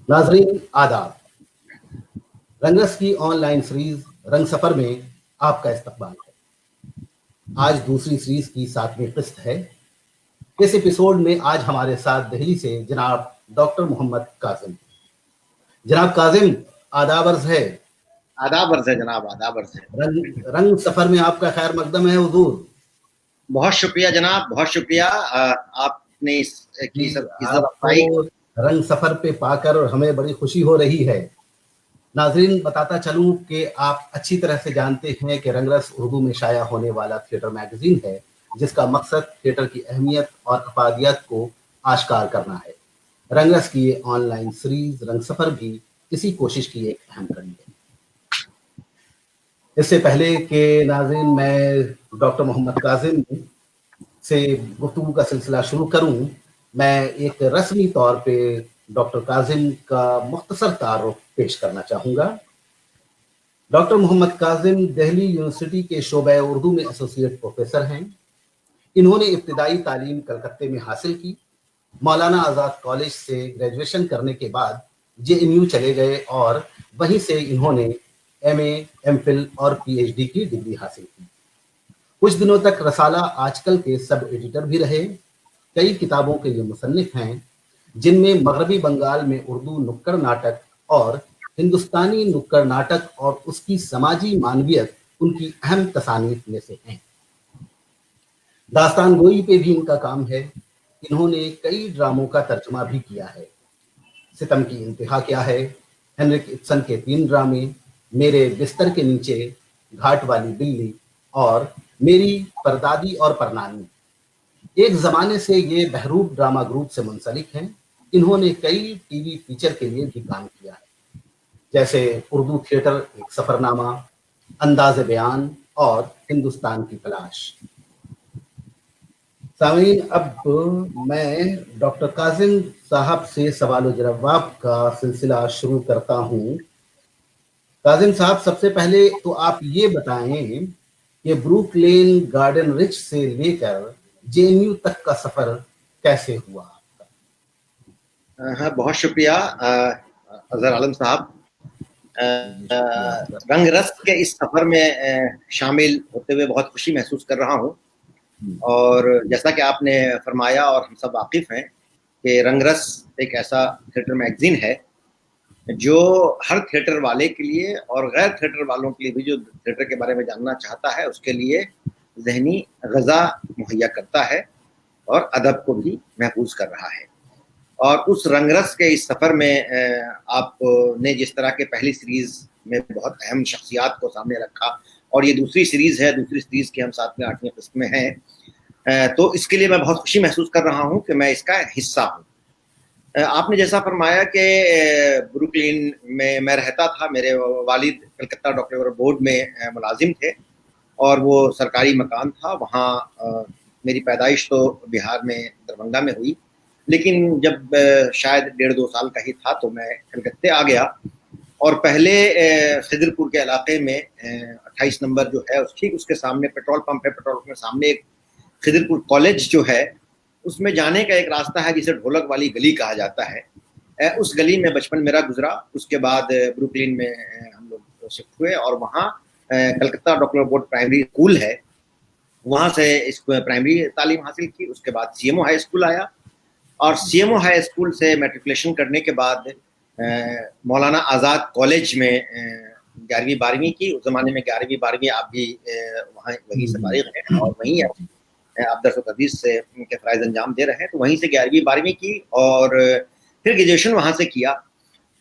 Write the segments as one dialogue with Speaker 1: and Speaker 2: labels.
Speaker 1: नाजरीन आदाब, रंगरस की ऑनलाइन सीरीज रंग सफर में आपका इस्तकबाल है। आज दूसरी सीरीज की 7वीं किस्त है। इस एपिसोड में आज हमारे साथ दिल्ली से जनाब डॉक्टर मोहम्मद काजिम। जनाब काजिम, आदाब अर्ज है।
Speaker 2: आदाब अर्ज है जनाब, आदाब अर्ज है।
Speaker 1: रंग सफर में आपका खैर मकदम है हुजूर।
Speaker 2: बहुत शुक्रिया जनाब, बहुत शुक्रिया। आपने इसकी इज्जत पाई।
Speaker 1: आपको रंग सफर पे पाकर हमें बड़ी खुशी हो रही है। नाजरीन, बताता चलूं कि आप अच्छी तरह से जानते हैं कि रंगरस उर्दू में शाया होने वाला थिएटर मैगजीन है, जिसका मकसद थिएटर की अहमियत और अफादियत को आश्कार करना है। रंगरस की ये ऑनलाइन सीरीज रंग सफर भी इसी कोशिश की एक अहम कड़ी है। इससे पहले कि नाज़रीन मैं डॉक्टर मोहम्मद काजिम से गुफ्तगू का सिलसिला शुरू करूं, मैं एक रस्मी तौर पे डॉक्टर काजिम का मुख्तसर तारुफ पेश करना चाहूँगा। डॉक्टर मोहम्मद काजिम दिल्ली यूनिवर्सिटी के शोबे उर्दू में एसोसिएट प्रोफेसर हैं। इन्होंने इब्तिदाई तालीम कलकत्ते में हासिल की। मौलाना आज़ाद कॉलेज से ग्रेजुएशन करने के बाद JNU चले गए और वहीं से इन्होंने MA, MPhil और PhD की डिग्री हासिल की। कुछ दिनों तक रसाला आजकल के सब एडिटर भी रहे। कई किताबों के ये मुसन्निफ हैं, जिनमें मगरबी बंगाल में उर्दू नुक्कड़ नाटक और हिंदुस्तानी नुक्कड़ नाटक और उसकी समाजी मानवियत उनकी अहम तसानीफ में से हैं। दास्तान गोई पे भी इनका काम है। इन्होंने कई ड्रामों का तर्जुमा भी किया है। सितम की इंतहा क्या है, हेनरिक इब्सन के 3 ड्रामे, मेरे बिस्तर के नीचे, घाट वाली बिल्ली और मेरी परदादी और परनानी। एक जमाने से ये बहरूप ड्रामा ग्रुप से मुंसलिक हैं। इन्होंने कई टीवी फीचर के लिए भी काम किया है, जैसे उर्दू थिएटर एक सफरनामा, अंदाज बयान और हिंदुस्तान की तलाश। सामीन, अब मैं डॉक्टर काजिम साहब से सवाल जवाब का सिलसिला शुरू करता हूँ। काजिम साहब, सबसे पहले तो आप ये बताएं कि ब्रूक लेन गार्डन रिच से लेकर JNU तक का सफर कैसे हुआ आपका?
Speaker 2: हाँ, बहुत शुक्रिया अजहर आलम साहब। रंगरस के इस सफर में शामिल होते हुए बहुत खुशी महसूस कर रहा हूँ। और जैसा कि आपने फरमाया और हम सब वाकिफ हैं कि रंगरस एक ऐसा थिएटर मैगजीन है जो हर थिएटर वाले के लिए और गैर थिएटर वालों के लिए भी जो थिएटर के बारे में जानना चाहता है उसके लिए ज़हनी ग़ज़ा मुहैया करता है और अदब को भी महफूज कर रहा है। और उस रंगरस के इस सफ़र में आपने जिस तरह के पहली सीरीज़ में बहुत अहम शख्सियात को सामने रखा और ये दूसरी सीरीज़ है, दूसरी सीरीज़ की हम 7वीं 8वीं किस्त में हैं, तो इसके लिए मैं बहुत खुशी महसूस कर रहा हूँ कि मैं इसका हिस्सा हूँ। आपने जैसा फरमाया कि ब्रुकलिन में मैं रहता था। मेरे वालिद कलकत्ता डॉक्टर बोर्ड में मुलाजिम थे और वो सरकारी मकान था। वहाँ मेरी पैदाइश तो बिहार में दरभंगा में हुई, लेकिन जब शायद 1.5-2 साल का ही था तो मैं कलकत्ते आ गया और पहले खिदरपुर के इलाके में 28 नंबर जो है ठीक उसके सामने पेट्रोल पंप है। पेट्रोल पंप के सामने एक खिदरपुर कॉलेज जो है उसमें जाने का एक रास्ता है जिसे ढोलक वाली गली कहा जाता है। उस गली में बचपन मेरा गुजरा। उसके बाद ब्रुकलिन में हम लोग शिफ्ट हुए और वहाँ Calcutta doctor board primary school है, वहाँ से प्राइमरी तालीम हासिल की। उसके बाद CMO हाई स्कूल आया और CMO हाई स्कूल से मैट्रिकुलेशन करने के बाद मौलाना आज़ाद कॉलेज में 11वीं 12वीं की। उस ज़माने में 11वीं 12वीं आप भी वहीं से फारिग हैं और वहीं आप दरस तदरीस से उनके फ़राइज़ अंजाम दे रहे हैं। तो वहीं से 11वीं 12वीं की और फिर ग्रेजुएशन वहाँ से किया।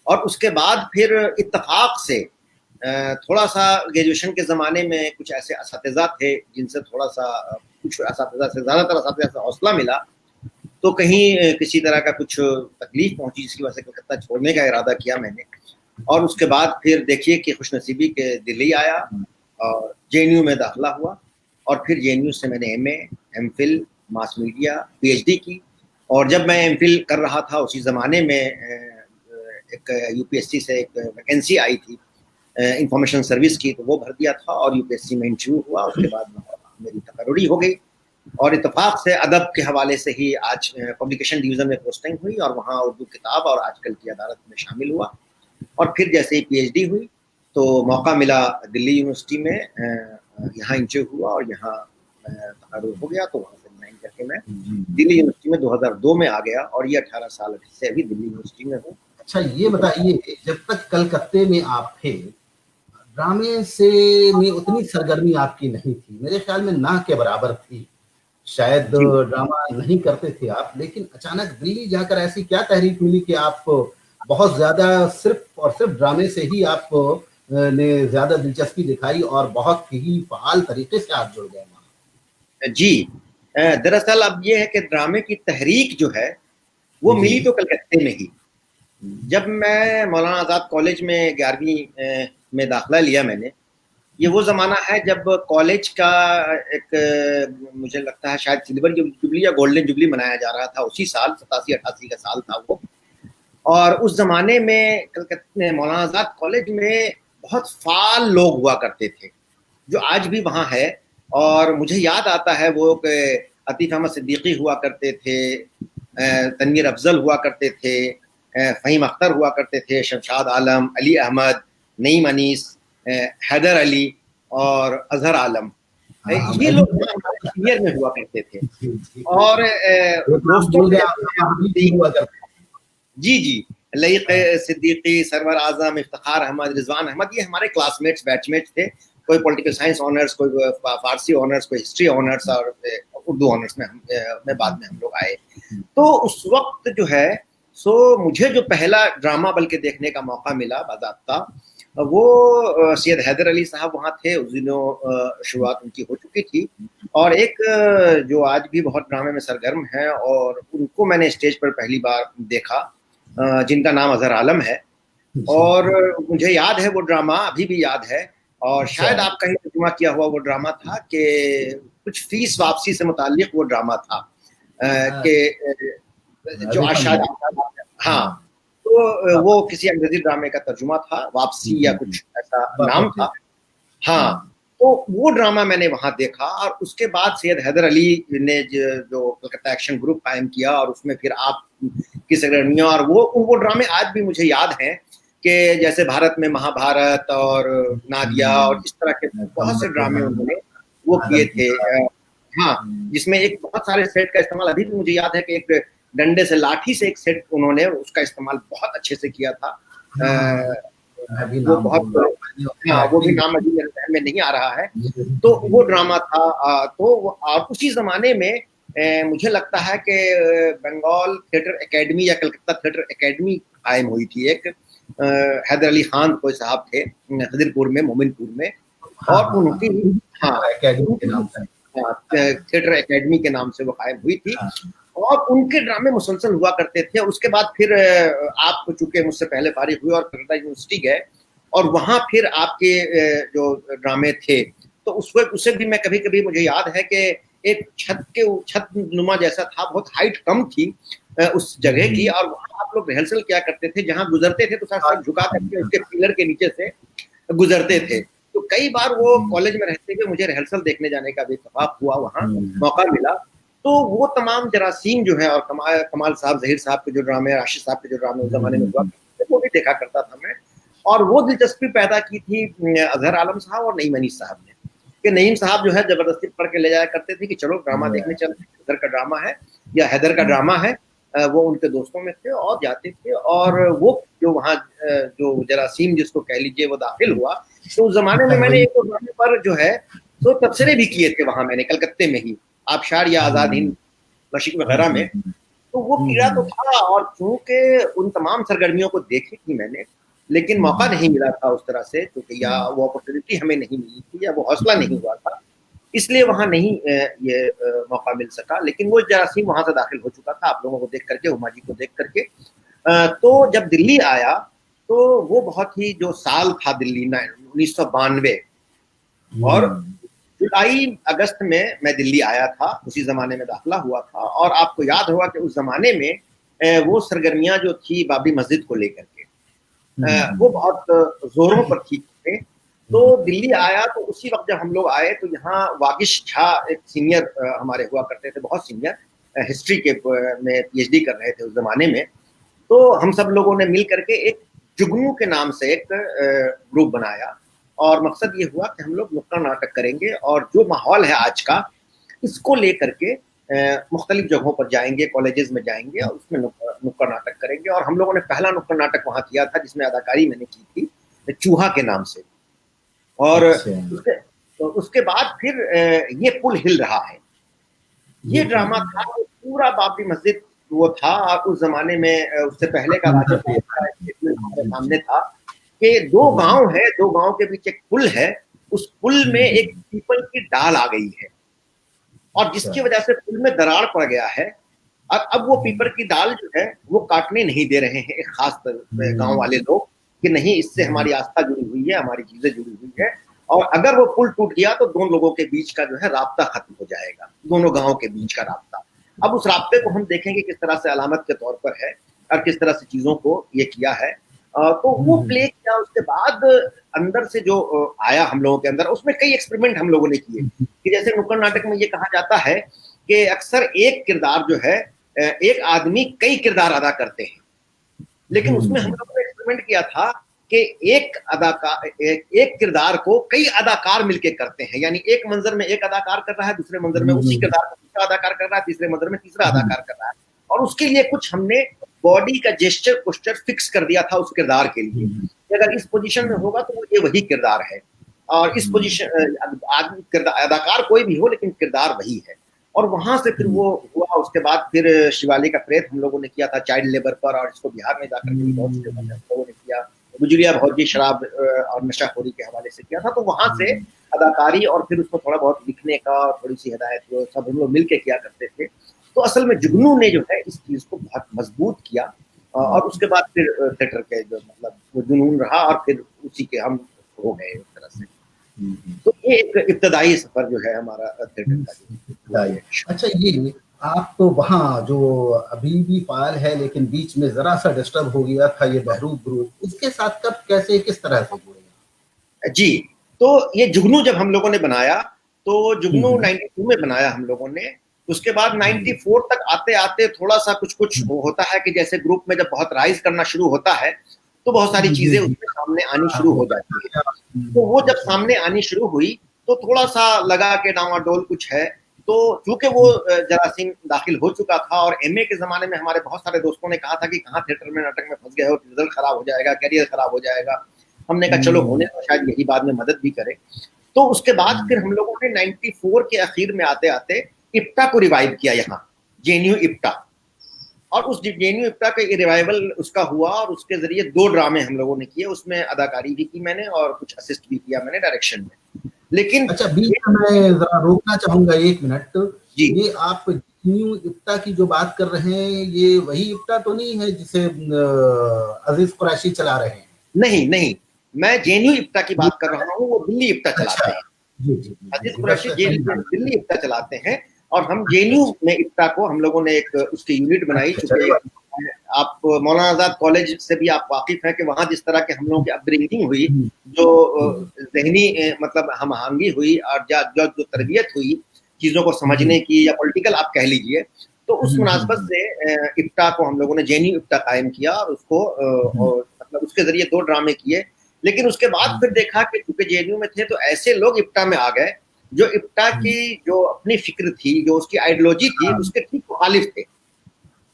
Speaker 2: और उसके बाद फिर इत्तफाक से थोड़ा सा ग्रेजुएशन के ज़माने में कुछ ऐसे असातिज़ा थे जिनसे थोड़ा सा कुछ असातिज़ा से ज़्यादातर असातिज़ा से हौसला मिला, तो कहीं किसी तरह का कुछ तकलीफ पहुंची जिसकी वजह से कलकत्ता छोड़ने का इरादा किया मैंने। और उसके बाद फिर देखिए कि खुशनसीबी के दिल्ली आया और JNU में दाखिला हुआ और फिर JNU से मैंने MA, MPhil, mass media, PhD की। और जब मैं MPhil कर रहा था उसी ज़माने में एक UPSC से एक वैकेंसी आई थी इंफॉर्मेशन सर्विस की, तो वो भर दिया था और UPSC में इंटरव्यू हुआ। उसके बाद मेरी तकर्री हो गई और इत्तेफाक से अदब के हवाले से ही आज पब्लिकेशन डिवीज़न में पोस्टिंग हुई और वहाँ उर्दू किताब और आजकल की अदालत में शामिल हुआ। और फिर जैसे ही पीएचडी हुई तो मौका मिला दिल्ली यूनिवर्सिटी में, यहाँ इंटरव्यू हुआ और यहाँ तकर्रुर हो गया, तो वहाँ से ज्वाइन करके मैं दिल्ली यूनिवर्सिटी में 2002 में आ गया और ये 18 साल से अभी दिल्ली यूनिवर्सिटी में हूँ।
Speaker 1: अच्छा, ये बताइए, जब तक कलकत्ते में आप थे, ड्रामे से में उतनी सरगर्मी आपकी नहीं थी, मेरे ख्याल में ना के बराबर थी, शायद ड्रामा नहीं करते थे आप, लेकिन अचानक दिल्ली जाकर ऐसी क्या तहरीक मिली कि आप बहुत ज्यादा सिर्फ और सिर्फ ड्रामे से ही आप ने ज्यादा दिलचस्पी दिखाई और बहुत ही फाल तरीके से आप जुड़ गए वहाँ?
Speaker 2: जी, दरअसल अब ये है कि ड्रामे की तहरीक जो है वो मिली तो कलकत्ते में ही। जब मैं मौलाना आज़ाद कॉलेज में 11वीं में दाखिला लिया मैंने, ये वो ज़माना है जब कॉलेज का एक मुझे लगता है शायद सिल्वर जुबली या गोल्डन जुबली मनाया जा रहा था, उसी साल 87-88 का साल था वो। और उस ज़माने में कलकत्ते मौलाना आज़ाद कॉलेज में बहुत फाल लोग हुआ करते थे, जो आज भी वहाँ है। और मुझे याद आता है वो कि अतीफ़ अहमद सिद्दीकी हुआ करते थे, तनवीर अफजल हुआ करते थे, फ़हीम अख्तर हुआ करते थे, शमशाद आलम, अली अहमद, नईम अनीस, हैदर अली और अजहर आलम, ये लोग हमारे सीनियर में हुआ करते थे। और दोस्तों जी लईक सिद्दीकी, सरवर आजम, इफ्तिखार अहमद, रिजवान अहमद, ये हमारे क्लासमेट्स बैचमेट्स थे। कोई पॉलिटिकल साइंस ऑनर्स, कोई फारसी ऑनर्स, कोई हिस्ट्री ऑनर्स और उर्दू ऑनर्स में बाद में हम लोग आए। तो उस वक्त जो है सो मुझे जो पहला ड्रामा बल्कि देखने का मौका मिला बाज़ाब्ता, वो सैयद हैदर अली साहब वहाँ थे। उस दिनों शुरुआत उनकी हो चुकी थी और एक जो आज भी बहुत ड्रामे में सरगर्म है और उनको मैंने स्टेज पर पहली बार देखा, जिनका नाम अजहर आलम है। और मुझे याद है वो ड्रामा अभी भी याद है, और शायद आपका ही तर्जुमा किया हुआ वो ड्रामा था कि कुछ फीस वापसी से मुताल्लिक वो ड्रामा था कि जो आशाद, हाँ, तो वो किसी अंग्रेजी ड्रामे का तर्जुमा था, वापसी या कुछ ऐसा नाम था। हाँ, तो वो ड्रामा मैंने वहाँ देखा और उसके बाद सैयद हैदर अली ने जो कलकत्ता एक्शन ग्रुप कायम किया और उसमें फिर आप की सरगर्मियाँ, और वो ड्रामे आज भी मुझे याद हैं कि जैसे भारत में महाभारत और नादिया और इस तरह के बहुत से ड्रामे उन्होंने वो किए थे। हाँ, जिसमें एक बहुत सारे सेट का इस्तेमाल अभी भी मुझे याद है कि एक डंडे से, लाठी से एक सेट उन्होंने उसका इस्तेमाल बहुत अच्छे से किया था। वो बहुत, हाँ, वो भी नाम अभी मेरे ध्यान में नहीं आ रहा है। तो वो ड्रामा था। तो और उसी जमाने में मुझे लगता है कि बंगाल थिएटर एकेडमी या कलकत्ता थिएटर एकेडमी कायम हुई थी एक। हैदर अली खान कोई साहब थे खदिरपुर में, मोमिनपुर में, और उनकी थिएटर एकेडमी के नाम से वो कायम हुई थी और उनके ड्रामे मुसलसल हुआ करते थे। उसके बाद फिर आप चूंकि मुझसे पहले फारिग हुए और कलकत्ता यूनिवर्सिटी गए और वहाँ फिर आपके जो ड्रामे थे, तो उससे भी मैं कभी कभी, मुझे याद है कि एक छत नुमा जैसा था, बहुत हाइट कम थी उस जगह की, और वहाँ आप लोग रिहर्सल क्या करते थे, जहाँ गुजरते थे तो साथ झुका करके उसके पिलर के नीचे से गुजरते थे। तो कई बार वो कॉलेज में रहते हुए मुझे रिहर्सल देखने जाने का भी इत्तेफाक हुआ, वहाँ मौका मिला। तो वो तमाम जरासीम जो है और कमाल साहब, जहीर साहब के जो ड्रामे, राशिद साहब के जो ड्रामे उस जमाने में हुआ, वो भी देखा करता था मैं। और वो दिलचस्पी पैदा की थी अजहर आलम साहब और नईम अनीस साहब ने, कि नईम साहब जो है जबरदस्ती पढ़ के ले जाया करते थे कि चलो ड्रामा देखने चलते, हैदर का ड्रामा है या हैदर का ड्रामा है। वो उनके दोस्तों में थे और जाते थे, और वो जो वहाँ जो जरासीम जिसको कह लीजिए वो दाखिल हुआ, तो उस जमाने में मैंने एक ड्रामे पर जो है तो तबसरे भी किए थे वहाँ मैंने, कलकत्ते में ही, आबशार या आज़ाद हिंद नशीक वगैरह में। तो वो कीड़ा तो था, और चूंकि उन तमाम सरगर्मियों को देखी थी मैंने, लेकिन मौका नहीं मिला था उस तरह से, क्योंकि या वो अपॉर्चुनिटी हमें नहीं मिली थी या वो हौसला नहीं हुआ था, इसलिए वहाँ नहीं ये मौका मिल सका। लेकिन वो जरासीम वहाँ से दाखिल हो चुका था आप लोगों को देख करके, हुमा जी को देख करके। तो जब दिल्ली आया तो वो बहुत ही जो साल था दिल्ली 1992, और जुलाई अगस्त में मैं दिल्ली आया था, उसी जमाने में दाखिला हुआ था। और आपको याद होगा कि उस जमाने में वो सरगर्मियां जो थी बाबरी मस्जिद को लेकर के, वो बहुत जोरों पर थी। तो दिल्ली आया तो उसी वक्त जब हम लोग आए तो यहाँ वागिश झा एक सीनियर हमारे हुआ करते थे, बहुत सीनियर, हिस्ट्री के में पीएचडी कर रहे थे उस जमाने में। तो हम सब लोगों ने मिल करके एक जुगनू के नाम से एक ग्रुप बनाया और मकसद ये हुआ कि हम लोग नुक्कड़ नाटक करेंगे और जो माहौल है आज का इसको लेकर के मुख्तलिफ जगहों पर जाएंगे, कॉलेजेस में जाएंगे और उसमें नुक्कड़ नाटक करेंगे। और हम लोगों ने पहला नुक्कड़ नाटक वहाँ किया था जिसमें अदाकारी मैंने की थी चूहा के नाम से। और उसके बाद फिर ये पुल हिल रहा है, ये ड्रामा था, वो पूरा बाबरी मस्जिद वो था। उस जमाने में उससे पहले का हमारे सामने था कि दो गांव है, दो गांव के बीच एक पुल है, उस पुल में एक पीपल की डाल आ गई है और जिसकी वजह से पुल में दरार पड़ गया है। और अब वो पीपल की डाल जो है वो काटने नहीं दे रहे हैं एक खास गांव वाले लोग कि नहीं, इससे हमारी आस्था जुड़ी हुई है, हमारी चीजें जुड़ी हुई है और अगर वो पुल टूट गया तो दोनों लोगों के बीच का जो है राब्ता खत्म हो जाएगा, दोनों गांवों के बीच का राब्ता। अब उस राब्ते को हम देखेंगे किस तरह से अलामत के तौर पर है और किस तरह से चीजों को ये किया है। तो वो प्ले किया। उसके बाद अंदर से जो आया हम लोगों के अंदर, उसमें कई एक्सपेरिमेंट हम लोगों ने किए कि जैसे नुक्कड़ नाटक में ये कहा जाता है कि अक्सर एक किरदार जो है, एक आदमी कई किरदार अदा करते हैं, लेकिन उसमें हम लोगों ने एक्सपेरिमेंट किया था कि एक किरदार को कई अदाकार मिलके करते हैं। यानी एक मंजर में एक अदाकार कर रहा है, दूसरे मंजर में उसी किरदार को दूसरा अदाकार कर रहा है, तीसरे मंजर में तीसरा अदाकार कर रहा है। और उसके लिए कुछ हमने बॉडी का जेस्चर पोस्चर फिक्स कर दिया था उस किरदार के लिए। अगर इस पोजीशन में होगा तो वो ये वही किरदार है और इस पोजीशन अदाकार कोई भी हो लेकिन किरदार वही है। और वहां से फिर वो हुआ। उसके बाद फिर शिवाली का प्रेत हम लोगों ने किया था चाइल्ड लेबर पर और इसको बिहार में जाकर के बहुत से लोगों ने किया। गुजरिया भौजी शराब और नशाखोरी के हवाले से किया था। तो वहां से अदाकारी और फिर उसको थोड़ा बहुत लिखने का और थोड़ी सी हिदायत वो सब हम लोग मिलकर किया करते थे। तो असल में जुगनू ने जो है इस चीज को बहुत मजबूत किया और उसके बाद फिर थिएटर के जो मतलब वो जुनून रहा और फिर उसी के हम हो गए एक तरह से। तो ये एक इब्तदाई सफर जो है हमारा थिएटर का।
Speaker 1: अच्छा, ये आप तो वहाँ जो अभी भी फाइल है लेकिन बीच में जरा सा डिस्टर्ब हो गया था ये बहरूद ग्रुप, इसके साथ कब कैसे किस तरह से जुड़े?
Speaker 2: जी, तो ये जुगनू जब हम लोगों ने बनाया तो जुगनू 92 में बनाया हम लोगों ने। उसके बाद 94 तक आते आते थोड़ा सा कुछ होता है कि जैसे ग्रुप में जब बहुत राइज करना शुरू होता है तो बहुत सारी चीजें उसमें सामने आनी शुरू हो जाती है। तो वो जब सामने आनी शुरू हुई तो थोड़ा सा लगा के डावाडोल कुछ है। तो चूंकि वो जरासीम दाखिल हो चुका था और एमए के जमाने में हमारे बहुत सारे दोस्तों ने कहा था कि कहाँ थिएटर में नाटक में फंस गए हो, रिजल्ट खराब हो जाएगा, कैरियर खराब हो जाएगा। हमने कहा चलो होने तो शायद यही बाद में मदद भी करे। तो उसके बाद फिर हम लोगों ने 94 के आखिर में आते आते इप्टा को रिवाइव किया यहाँ, जेएनयू इप्टा। और उस जेएनयू इप्टा का रिवाइवल उसका हुआ और उसके जरिए 2 ड्रामे हम लोगों ने किए। उसमें अदाकारी भी की मैंने और कुछ असिस्ट भी किया मैंने डायरेक्शन में। लेकिन
Speaker 1: अच्छा, बीच में मैं जरा रोकना चाहूंगा 1 मिनट। ये आप जेएनयू इप्टा की जो बात कर रहे हैं ये वही इप्टा तो नहीं है जिसे अजीज कुरैशी चला रहे हैं?
Speaker 2: नहीं नहीं, मैं जेएनयू इप्टा की बात कर रहा हूँ, वो दिल्ली इप्टा चलाते हैं। अजीज कुरैशी दिल्ली इप्टा चलाते हैं और हम जेएनयू में इप्टा को हम लोगों ने एक उसकी यूनिट बनाई। आप मौलाना आजाद कॉलेज से भी आप वाकिफ हैं कि वहां जिस तरह के हम लोगों की अपब्रिंगिंग हुई, जो ज़हनी मतलब हमआहंगी हुई और जो तरबियत हुई चीजों को समझने की या पॉलिटिकल आप कह लीजिए, तो उस मुनासबत से इप्टा को हम लोगों ने जेएनयू इप्टा कायम किया और उसको मतलब उसके जरिए 2 ड्रामे किए। लेकिन उसके बाद फिर देखा कि चूंकि जेएनयू में थे तो ऐसे लोग इप्टा में आ गए जो इप्टा की जो अपनी फिक्र थी, जो उसकी आइडियोलॉजी थी, उसके ठीक मुखालिफ थे।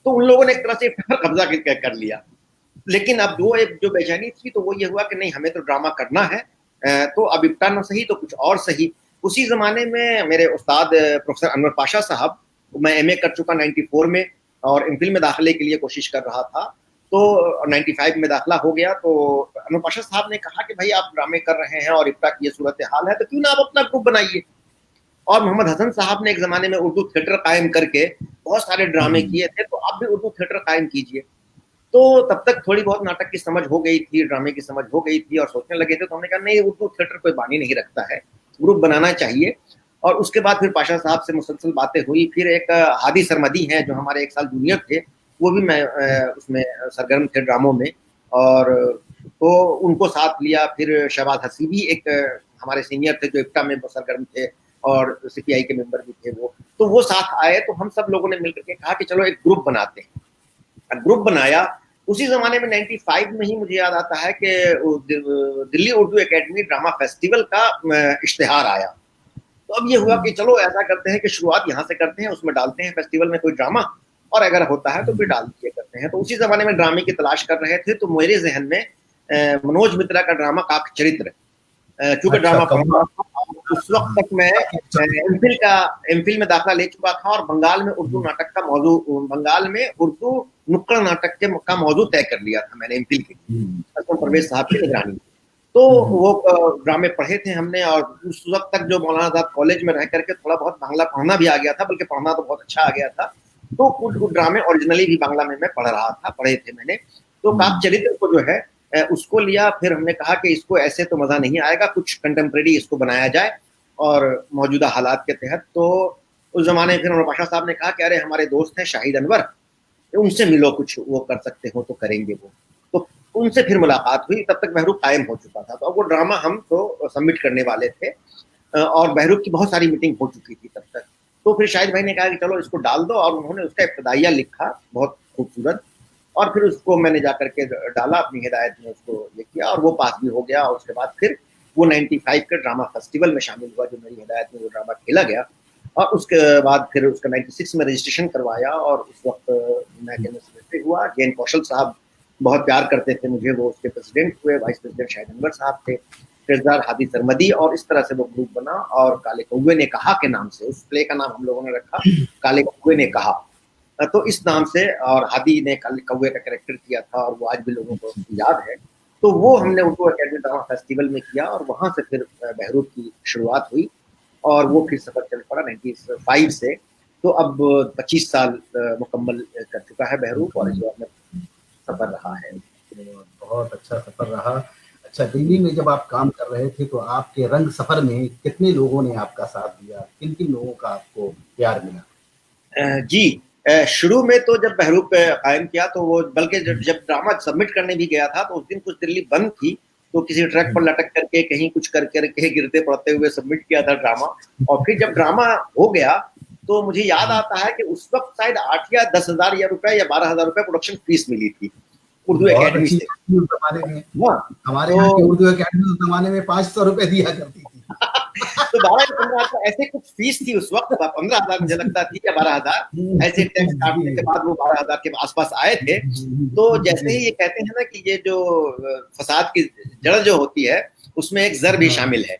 Speaker 2: तो उन लोगों ने एक तरह से कब्जा कर लिया। लेकिन अब वो एक जो बेचैनी थी तो वो ये हुआ कि नहीं, हमें तो ड्रामा करना है, तो अब इप्टा न सही तो कुछ और सही। उसी जमाने में मेरे उस्ताद प्रोफेसर अनवर पाशा साहब, मैं एमए कर चुका 94 में और एमफिल में दाखिले के लिए कोशिश कर रहा था, तो 95 में दाखिला हो गया। तो अनवर पाशा साहब ने कहा कि भाई आप ड्रामे कर रहे हैं और इप्टा की ये सूरत हाल है तो क्यों ना आप अपना ग्रुप बनाइए। और मोहम्मद हसन साहब ने एक जमाने में उर्दू थिएटर कायम करके बहुत सारे ड्रामे किए थे, तो आप भी उर्दू थिएटर कायम कीजिए। तो तब तक थोड़ी बहुत नाटक की समझ हो गई थी, ड्रामे की समझ हो गई थी और सोचने लगे थे। तो हमने कहा नहीं, उर्दू थिएटर कोई बानी नहीं रखता है, ग्रुप बनाना चाहिए। और उसके बाद फिर पाशा साहब से मुसलसल बातें हुई। फिर एक हादी सरमदी हैं जो हमारे 1 साल जूनियर थे, वो भी मैं उसमें सरगर्म थे ड्रामों में। और तो उनको साथ लिया। फिर शहबाज हसी भी एक हमारे सीनियर थे जो इप्टा में सरगर्म थे और सीपीआई के मेंबर भी थे तो वो साथ आए। तो हम सब लोगों ने मिलकर के कहा कि चलो एक ग्रुप बनाते हैं। ग्रुप बनाया। उसी जमाने में 95 में ही मुझे याद आता है कि Delhi Urdu academy drama festival का इश्तेहार आया। तो अब ये हुआ कि चलो ऐसा करते हैं कि शुरुआत यहाँ से करते हैं, उसमें डालते हैं फेस्टिवल में कोई ड्रामा, और अगर होता है तो फिर डाल दिए करते हैं। तो उसी जमाने में ड्रामे की तलाश कर रहे थे, तो मेरे जहन में मनोज मित्रा का ड्रामा काक चरित्र, चूंकि ड्रामा उस वक्त तक मैं एमफिल में दाखिला ले चुका था और बंगाल में उर्दू नाटक का मौजू, बंगाल में उर्दू नुक्कड़ नाटक का मौजू तय कर लिया था मैंने एमफिल के परवेज साहब की निगरानी। तो वो ड्रामे पढ़े थे हमने, और उस वक्त तक जो मौलाना आजाद कॉलेज में रह करके थोड़ा बहुत बांग्ला पढ़ना भी आ गया था, बल्कि पढ़ना तो बहुत अच्छा आ गया था। तो कुछ ड्रामे ओरिजिनली भी बांग्ला में मैं पढ़ रहा था, पढ़े थे मैंने। तो काक चरित्र को जो है उसको लिया। फिर हमने कहा कि इसको ऐसे तो मजा नहीं आएगा, कुछ कंटेम्प्रेरी इसको बनाया जाए और मौजूदा हालात के तहत। तो उस जमाने फिर पाशा साहब ने कहा कि अरे हमारे दोस्त हैं शाहिद अनवर, उनसे मिलो, कुछ वो कर सकते हो तो करेंगे वो। तो उनसे फिर मुलाकात हुई। तब तक बहरूप कायम हो चुका था, तो अब वो ड्रामा हम तो सबमिट करने वाले थे और बहरूप की बहुत सारी मीटिंग हो चुकी थी तब तक। तो फिर शाहिद भाई ने कहा कि चलो इसको डाल दो, और उन्होंने उसका इब्तदाइया लिखा बहुत खूबसूरत, और फिर उसको मैंने जाकर के डाला अपनी हिदायत में, उसको ये किया और वो पास भी हो गया। और उसके बाद फिर वो 95 के ड्रामा फेस्टिवल में शामिल हुआ, जो मेरी हिदायत में वो ड्रामा खेला गया। और उसके बाद फिर उसका 96 में रजिस्ट्रेशन करवाया, और उस वक्त मैं केंद्र सेक्रेटरी हुआ। जैन कौशल साहब बहुत प्यार करते थे मुझे, वो उसके प्रेसिडेंट हुए। वाइस प्रेसिडेंट शाहिद अनवर साहब थे, ट्रेजरर हादी सरमदी, और इस तरह से वो ग्रुप बना। और काले कौवे ने कहा के नाम से उस प्ले का नाम हम लोगों ने रखा, काले कौवे ने कहा। तो इस नाम से, और हादी ने काले कौवे का कैरेक्टर किया था, और वो आज भी लोगों को याद है। तो वो हमने उर्दू एकेडमी ड्रामा फेस्टिवल में किया, और वहां से फिर बहरूप की शुरुआत हुई, और वो फिर सफर चल पड़ा 95 से। तो अब 25 साल मुकम्मल कर चुका है बहरूप, और इस बार में सफर रहा है।
Speaker 1: बहुत अच्छा सफर रहा। अच्छा, दिल्ली में जब आप काम कर रहे थे तो आपके रंग सफर में कितने लोगों ने आपका साथ दिया, किन किन लोगों का आपको प्यार मिला?
Speaker 2: जी, शुरू में तो जब बहरूप कायम किया तो वो, बल्कि जब ड्रामा सबमिट करने भी गया था तो उस दिन कुछ दिल्ली बंद थी, तो किसी ट्रक पर लटक करके कहीं कुछ करके गिरते पड़ते हुए सबमिट किया था ड्रामा। और फिर जब ड्रामा हो गया तो मुझे याद आता है कि उस वक्त शायद 8 या 10 हजार या रुपए या 12,000 रुपए प्रोडक्शन फीस मिली थी उर्दू एकेडमी से।
Speaker 1: हमारे यहाँ की उर्दू एकेडमी उस जमाने में 500 रुपए दिया करती थी।
Speaker 2: तो 12-15 ऐसे कुछ फीस थी उस वक्त, 15,000 मुझे लगता थी या 12,000, ऐसे टैक्स काटने के बाद वो 12,000 के आसपास आए थे। तो जैसे ही ये कहते हैं ना कि ये जो फसाद की जड़ जो होती है उसमें एक जर भी शामिल है,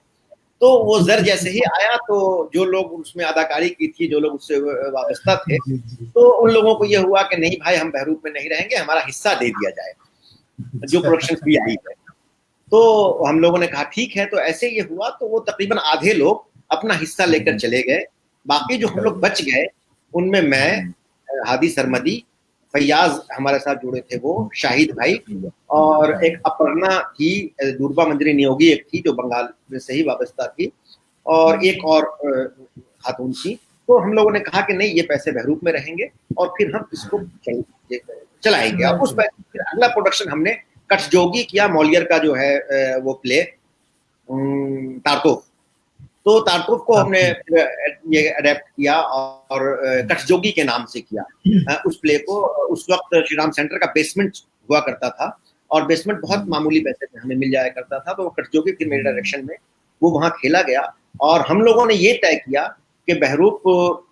Speaker 2: तो वो जर जैसे ही आया तो जो लोग उसमें अदाकारी की थी, जो लोग उससे वाबस्ता थे, तो उन लोगों को ये हुआ कि नहीं भाई, हम बहरूप में नहीं रहेंगे, हमारा हिस्सा दे दिया जाए जो प्रोडक्शन फी आई है। तो हम लोगों ने कहा ठीक है। तो ऐसे ये हुआ, तो वो तकरीबन आधे लोग अपना हिस्सा लेकर चले गए। बाकी जो हम लोग बच गए उनमें मैं, हादी सरमदी, फैयाज हमारे साथ जुड़े थे वो, शाहिद भाई, और एक अपर्णा थी, दुर्बा मंजरी नियोगी एक थी जो बंगाल में से ही वाबस्ता थी, और एक और खातून थी। तो हम लोगों ने कहा कि नहीं, ये पैसे बहरूप में रहेंगे और फिर हम इसको चलाएंगे। और उस पैसे फिर अगला प्रोडक्शन हमने कठजोगी किया, मौलियर का जो है वो प्ले तारतूफ। तो तारतूफ को हमने ये अडेप्ट किया और कठजोगी के नाम से किया उस प्ले को। उस वक्त श्री राम सेंटर का बेसमेंट हुआ करता था, और बेसमेंट बहुत मामूली पैसे में हमें मिल जाया करता था। तो कठजोगी फिर मेरे डायरेक्शन में वो वहाँ खेला गया, और हम लोगों ने ये तय किया कि बहरूप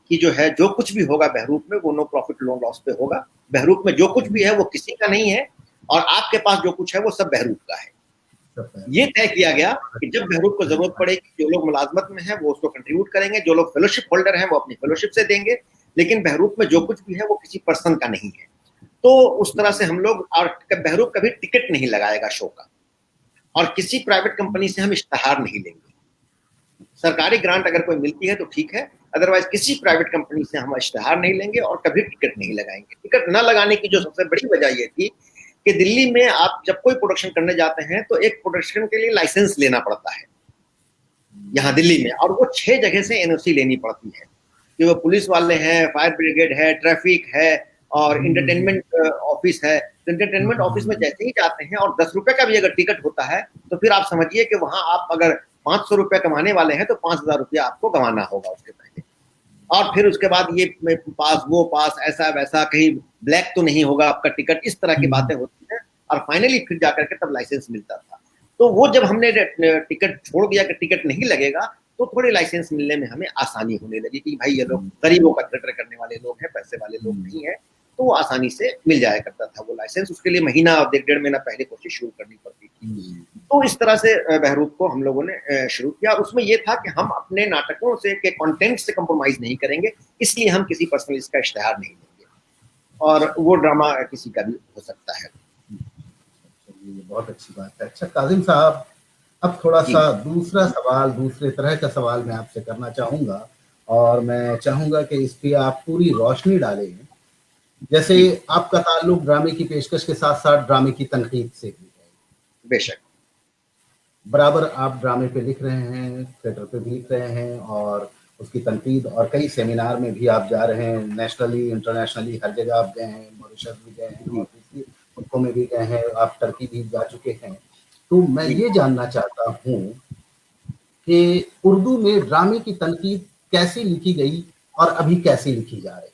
Speaker 2: की जो है, जो कुछ भी होगा बहरूप में, वो नो प्रॉफिट नो लॉस पे होगा। बहरूप में जो कुछ भी है वो किसी का नहीं है, और आपके पास जो कुछ है वो सब बहरूप का है। ये तय किया गया कि जब बहरूप को जरूरत पड़ेगी, जो लोग मुलाजमत में हैं वो उसको कंट्रीब्यूट करेंगे, जो लोग फेलोशिप होल्डर हैं वो अपनी फेलोशिप से देंगे, लेकिन बहरूप में जो कुछ भी है वो किसी पर्सन का नहीं है। तो उस तरह से हम लोग, और बहरूप कभी टिकट नहीं लगाएगा शो का, और किसी प्राइवेट कंपनी से हम इश्तेहार नहीं लेंगे। सरकारी ग्रांट अगर कोई मिलती है तो ठीक है, अदरवाइज किसी प्राइवेट कंपनी से हम इश्तेहार नहीं लेंगे और कभी टिकट नहीं लगाएंगे। टिकट न लगाने की जो सबसे बड़ी वजह ये थी कि दिल्ली में आप जब कोई प्रोडक्शन करने जाते हैं तो एक प्रोडक्शन के लिए लाइसेंस लेना पड़ता है यहाँ दिल्ली में, और वो 6 जगह से एनओसी लेनी पड़ती है, कि वो पुलिस वाले हैं, फायर ब्रिगेड है, ट्रैफिक है, और इंटरटेनमेंट ऑफिस है। एंटरटेनमेंट ऑफिस में जैसे ही जाते हैं और 10 रुपए का भी अगर टिकट होता है तो फिर आप समझिए कि वहां आप अगर 500 रुपए कमाने वाले हैं तो 5,000 रुपया आपको गंवाना होगा उसके पहले। और फिर उसके बाद ये पास वो पास ऐसा वैसा, कहीं ब्लैक तो नहीं होगा आपका टिकट, इस तरह की बातें होती हैं। और फाइनली फिर जाकर के तब लाइसेंस मिलता था। तो वो जब हमने टिकट छोड़ दिया कि टिकट नहीं लगेगा, तो थोड़ी लाइसेंस मिलने में हमें आसानी होने लगी कि भाई ये लोग गरीबों का थिएटर करने वाले लोग हैं, पैसे वाले लोग नहीं है, तो वो आसानी से मिल जाया करता था वो लाइसेंस। उसके लिए महीना और 1.5 महीना पहले कोशिश शुरू करनी पड़ती थी। तो इस तरह से बहरूप को हम लोगों ने शुरू किया। उसमें ये था कि हम अपने नाटकों से के कंटेंट से कंप्रोमाइज नहीं करेंगे, इसलिए हम किसी पर्सनलिस्ट का इश्तेहार नहीं देंगे, और वो ड्रामा किसी का भी हो सकता है।
Speaker 1: ये बहुत अच्छी बात है। अच्छा काजिम साहब, अब थोड़ा सा दूसरा सवाल, दूसरे तरह का सवाल मैं आपसे करना चाहूंगा, और मैं चाहूंगा कि इस पर आप पूरी रोशनी डालें। जैसे आपका ताल्लुक ड्रामे की पेशकश के साथ साथ ड्रामे की तनकीद से भी है।
Speaker 2: बेशक।
Speaker 1: बराबर आप ड्रामे पे लिख रहे हैं, थिएटर पे भी लिख रहे हैं, और उसकी तनकीद, और कई सेमिनार में भी आप जा रहे हैं, नेशनली इंटरनेशनली हर जगह आप गए हैं, मॉरिशस भी गए हैं और दूसरी मुल्कों में भी गए हैं, आप टर्की भी जा चुके हैं। तो मैं ये जानना चाहता हूँ कि उर्दू में ड्रामे की तनकीद कैसे लिखी गई और अभी कैसे लिखी जा रही है,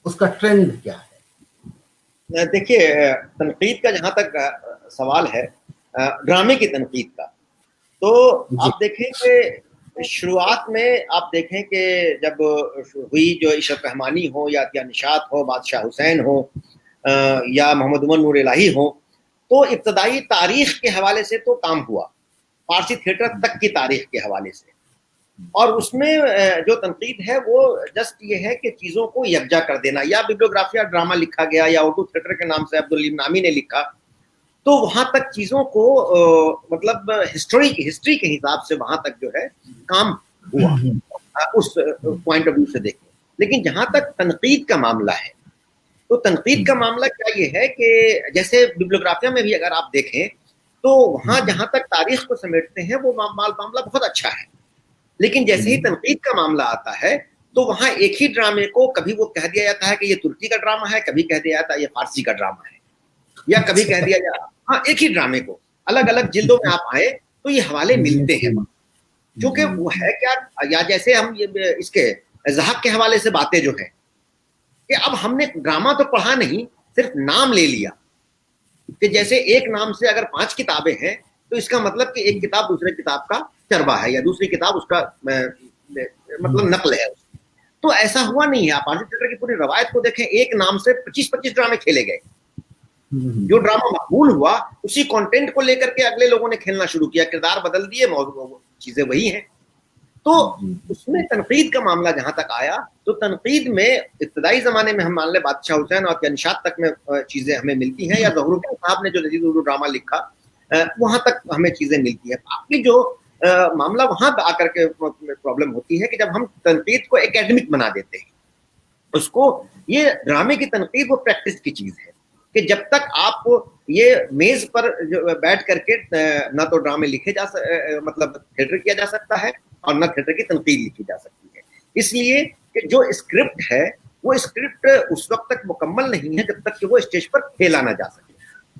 Speaker 1: उसका ट्रेंड क्या है?
Speaker 2: देखिए, तनकीद का जहाँ तक सवाल है, ड्रामे की तनकीद का, तो आप देखें कि शुरुआत में आप देखें कि जब हुई जो इशरत रहमानी हो या अतिया निशात हो, बादशाह हुसैन हो या मोहम्मद उमर नूर इलाही हो, तो इब्तदाई तारीख के हवाले से तो काम हुआ, फारसी थिएटर तक की तारीख के हवाले से। और उसमें जो तनकीद है वो जस्ट ये है कि चीज़ों को यकजा कर देना, या बिब्लियोग्राफिया ड्रामा लिखा गया या उर्दू थिएटर के नाम से अब्दुल नामी ने लिखा, तो वहां तक चीज़ों को मतलब हिस्ट्री के हिसाब से वहां तक जो है काम हुआ, उस पॉइंट ऑफ व्यू से देखें। लेकिन जहां तक तनकीद का मामला है, तो तनकीद का मामला क्या ये है कि जैसे बिब्लियोग्राफिया में भी अगर आप देखें तो वहां जहां तक तारीख को समेटते हैं वो मामला बहुत अच्छा है, लेकिन जैसे ही तनकीद का मामला आता है तो वहां एक ही ड्रामे को कभी वो कह दिया जाता है कि ये तुर्की का ड्रामा है, कभी कह दिया जाता है ये फारसी का ड्रामा है, या कभी कह दिया जाता, हाँ, एक ही ड्रामे को अलग अलग जिल्दों में आप आए तो ये हवाले मिलते हैं, क्योंकि वो है क्या, या जैसे हम ये इसके ज़हाक के हवाले से बातें जो है कि अब हमने ड्रामा तो पढ़ा नहीं, सिर्फ नाम ले लिया कि जैसे एक नाम से अगर 5 किताबें हैं तो इसका मतलब कि एक किताब दूसरे किताब का चरबा है या दूसरी किताब उसका मतलब नकल है। तो ऐसा हुआ नहीं है। आप फारसी थिएटर की पूरी रवायत को देखें, एक नाम से 25-25 ड्रामे खेले गए। जो ड्रामा मकबूल हुआ उसी कंटेंट को लेकर के अगले लोगों ने खेलना शुरू किया, किरदार बदल दिए, चीजें वही हैं। तो उसमें तनकीद का मामला जहां तक आया तो तनकीद में इब्तदाई जमाने में हम मान ले बादशाह हुसैन और निशात तक में चीजें हमें मिलती हैं, या ज़हूर साहब ने जो लजीज उर्दू ड्रामा लिखा वहां तक हमें चीजें मिलती है। बाकी जो मामला वहां आकर के प्रॉब्लम होती है कि जब हम तनकीद को एकेडमिक बना देते हैं, उसको ये ड्रामे की तनकीद वो प्रैक्टिस की चीज है कि जब तक आप ये मेज पर बैठ करके ना तो ड्रामे लिखे जा मतलब थिएटर किया जा सकता है और न थिएटर की तनकीद लिखी जा सकती है। इसलिए कि जो स्क्रिप्ट है वो स्क्रिप्ट उस वक्त तक मुकम्मल नहीं है जब तक कि वो स्टेज पर खेला ना जा सके।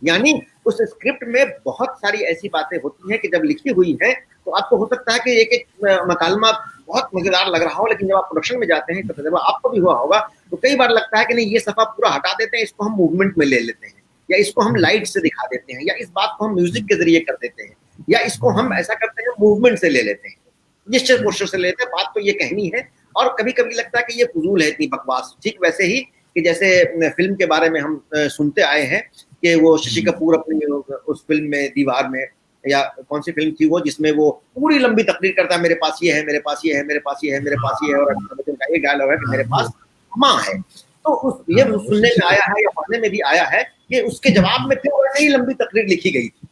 Speaker 2: यानी उस स्क्रिप्ट में बहुत सारी ऐसी बातें होती हैं कि जब लिखी हुई है तो आपको हो सकता है कि एक मकालमा बहुत मजेदार लग रहा हो, लेकिन जब आप प्रोडक्शन में जाते हैं तो तजुर्बा आपको भी हुआ होगा, तो कई बार लगता है कि नहीं ये सफा पूरा हटा देते हैं, इसको हम मूवमेंट में ले लेते हैं, या इसको हम लाइट से दिखा देते हैं, या इस बात को हम म्यूजिक के जरिए कर देते हैं, या इसको हम ऐसा करते हैं मूवमेंट से ले लेते हैं, निश्चित पोस्टर से लेते हैं। बात तो ये कहनी है, और कभी कभी लगता है कि ये फजूल है, इतनी बकवास। ठीक वैसे ही कि जैसे फिल्म के बारे में हम सुनते आए हैं कि वो शशि कपूर अपनी उस फिल्म में दीवार में, या कौन सी फिल्म थी वो, जिसमें वो पूरी लंबी तकरीर करता है, मेरे पास ये है, मेरे पास ये है, मेरे पास ये है, मेरे पास ये है, और अमिताभ बच्चन का ये डायलॉग है कि मेरे पास माँ है। तो उस ये सुनने में आया है या पढ़ने में भी आया है कि उसके जवाब में फिर वैसे ही लंबी तकरीर लिखी गई थी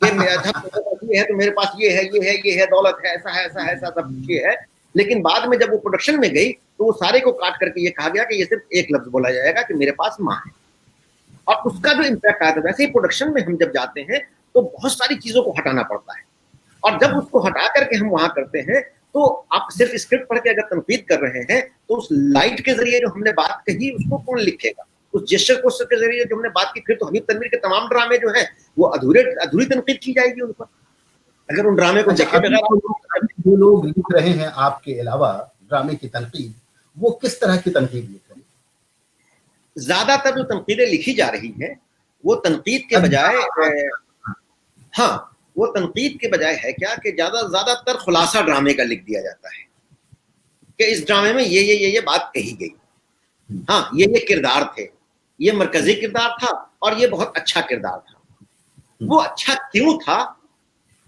Speaker 2: कि मेरे पास ये है तो मेरे पास ये है, ये है, ये है, दौलत है, ऐसा है, ऐसा है, ऐसा सब ये है। लेकिन बाद में जब वो प्रोडक्शन में गई तो वो सारे को काट करके ये कहा गया कि ये सिर्फ एक लफ्ज बोला जाएगा कि मेरे पास माँ है, और उसका जो इम्पैक्ट आया था। वैसे ही प्रोडक्शन में हम जब जाते हैं तो बहुत सारी चीजों को हटाना पड़ता है, और जब उसको हटा करके हम वहां करते हैं तो आप सिर्फ स्क्रिप्ट पढ़ के अगर तनकीद कर रहे हैं तो उस लाइट के जरिए जो हमने बात कही उसको कौन लिखेगा, उस जेस्चर पोस्टर के जरिए जो हमने बात की, फिर तो हबीब तनवीर के तमाम ड्रामे जो हैं वो अधूरी तनकीद की जाएगी उन पर, अगर उन ड्रामे को देखे बगैर।
Speaker 1: जो लोग लिख रहे हैं आपके अलावा ड्रामे की तनकीद, वो किस तरह की तनकीद लिख रहे हैं?
Speaker 2: ज्यादातर जो तनकीदें लिखी जा रही हैं वो तनकीद के बजाय हाँ, वो तनकीद के बजाय है क्या कि ज्यादातर खुलासा ड्रामे का लिख दिया जाता है कि इस ड्रामे में ये बात कही गई, हाँ ये किरदार थे, ये मरकजी किरदार था और ये बहुत अच्छा किरदार था। वो अच्छा क्यों था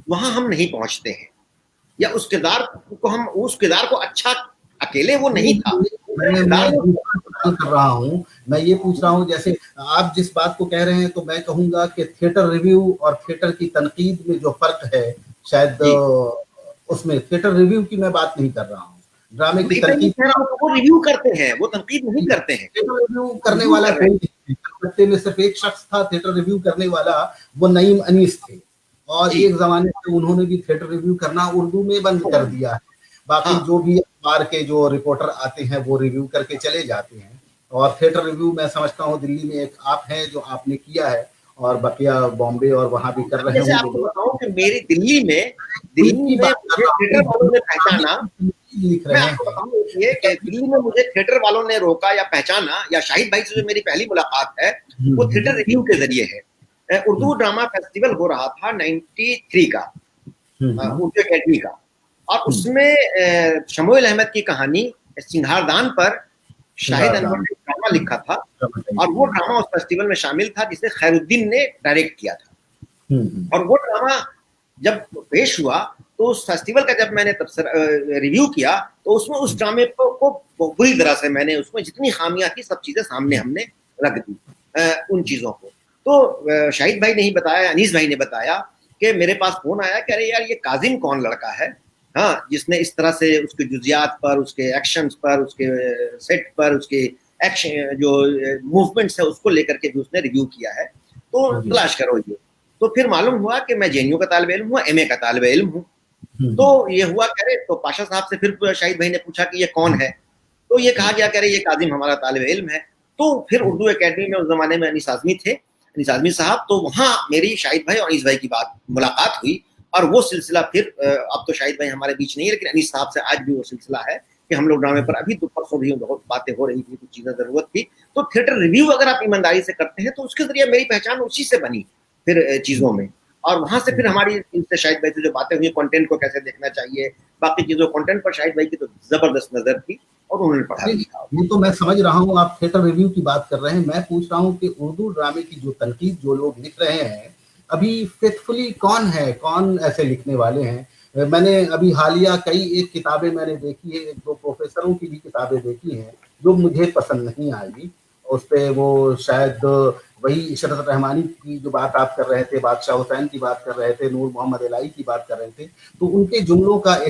Speaker 2: वहां हम नहीं पहुंचते हैं, या उस किरदार को अच्छा अकेले वो नहीं था।
Speaker 1: कर रहा हूँ, मैं ये पूछ रहा हूँ, जैसे आप जिस बात को कह रहे हैं, तो मैं कहूंगा कि थिएटर रिव्यू और थिएटर की तनकीद में जो फर्क है, शायद उसमें थिएटर रिव्यू की मैं बात नहीं कर रहा हूँ, ड्रामे की तनकीद
Speaker 2: वो रिव्यू करते हैं, वो तनकीद नहीं करते हैं।
Speaker 1: थिएटर रिव्यू करने वाला कोई में सिर्फ एक शख्स था थिएटर रिव्यू करने वाला, वो नईम अनीस थे, और एक जमाने में उन्होंने भी थिएटर रिव्यू करना उर्दू में बंद कर दिया है। बाकी जो भी अखबार के जो रिपोर्टर आते हैं वो रिव्यू करके चले जाते हैं, और थिएटर रिव्यू मैं समझता हूँ दिल्ली में एक आप हैं जो आपने किया है, और बकिया बॉम्बे और वहां भी कर रहे हैं।
Speaker 2: आपको बताऊं कि मेरी दिल्ली में थिएटर वालों ने पहचाना,
Speaker 1: लिख रहे हैं
Speaker 2: ये कि दिल्ली में मुझे थिएटर वालों ने रोका या पहचाना, या शाहिद भाई से जो मेरी पहली मुलाकात है वो थिएटर रिव्यू के जरिए है। उर्दू ड्रामा फेस्टिवल हो रहा था 93 का, उर्दू अकेडमी का, और उसमें शमूइल अहमद की कहानी सिंघारदान पर शाहिद अनवर ने ड्रामा लिखा था, और वो ड्रामा उस फेस्टिवल में शामिल था जिसे खैरुद्दीन ने डायरेक्ट किया था। और वो ड्रामा जब पेश हुआ तो उस फेस्टिवल का जब मैंने रिव्यू किया तो उसमें उस ड्रामे को बुरी तरह से मैंने उसमें जितनी खामियां थी सब चीजें सामने हमने रख दी, उन चीजों को। तो शाहिद भाई ने ही बताया, अनीस भाई ने बताया कि मेरे पास फोन आया कि अरे यार ये काजिम कौन लड़का है, हाँ, जिसने इस तरह से उसके जुजियात पर, उसके एक्शंस पर, उसके सेट पर, उसके एक्शन जो मूवमेंट्स है उसको लेकर के भी उसने रिव्यू किया है, तो तलाश करो ये। तो फिर मालूम हुआ कि मैं जेएनयू का तालिब इल्म हूँ, एमए का तालिब इल्म हूँ। तो ये हुआ कह रहे, तो पाशा साहब से फिर शाहिद भाई ने पूछा कि ये कौन है, तो ये कहा गया कह रहे ये काजिम हमारा तालिब इल्म है। तो फिर उर्दू अकेडमी में उस जमाने में अनीस आजमी थे, अनीस आजमी साहब, तो वहां मेरी शाहिद भाई और अनीस भाई की मुलाकात हुई, और वो सिलसिला फिर अब तो शाहिद भाई हमारे बीच नहीं है, लेकिन अनीस साहब से आज भी वो सिलसिला है कि हम लोग ड्रामे पर अभी तो परसों भी बहुत बातें हो रही थी, कुछ चीजें जरूरत थी। तो थिएटर रिव्यू अगर आप ईमानदारी से करते हैं तो उसके जरिए मेरी पहचान उसी से बनी फिर चीजों में, और वहां से फिर हमारी इनसे शाहिद भाई से जो बातें हुई, कंटेंट को कैसे देखना चाहिए, बाकी चीजों, कंटेंट पर शाहिद भाई की तो जबरदस्त नजर थी और उन्होंने पढ़ा लिखा।
Speaker 1: ये तो मैं समझ रहा हूँ, आप थिएटर रिव्यू की बात कर रहे हैं, मैं पूछ रहा हूँ कि उर्दू ड्रामे की जो तनकीद जो लोग लिख रहे हैं अभी फेथफुली कौन है, कौन ऐसे लिखने वाले हैं? मैंने अभी हालिया एक किताबें मैंने देखी है, एक दो प्रोफेसरों की भी किताबें देखी हैं जो मुझे पसंद नहीं आई। उस पे वो शायद वही इशरत रहमानी की जो बात आप कर रहे थे, बादशाह हुसैन की बात कर रहे थे, नूर मोहम्मद इलाही की बात कर रहे थे, तो उनके जुमलों का है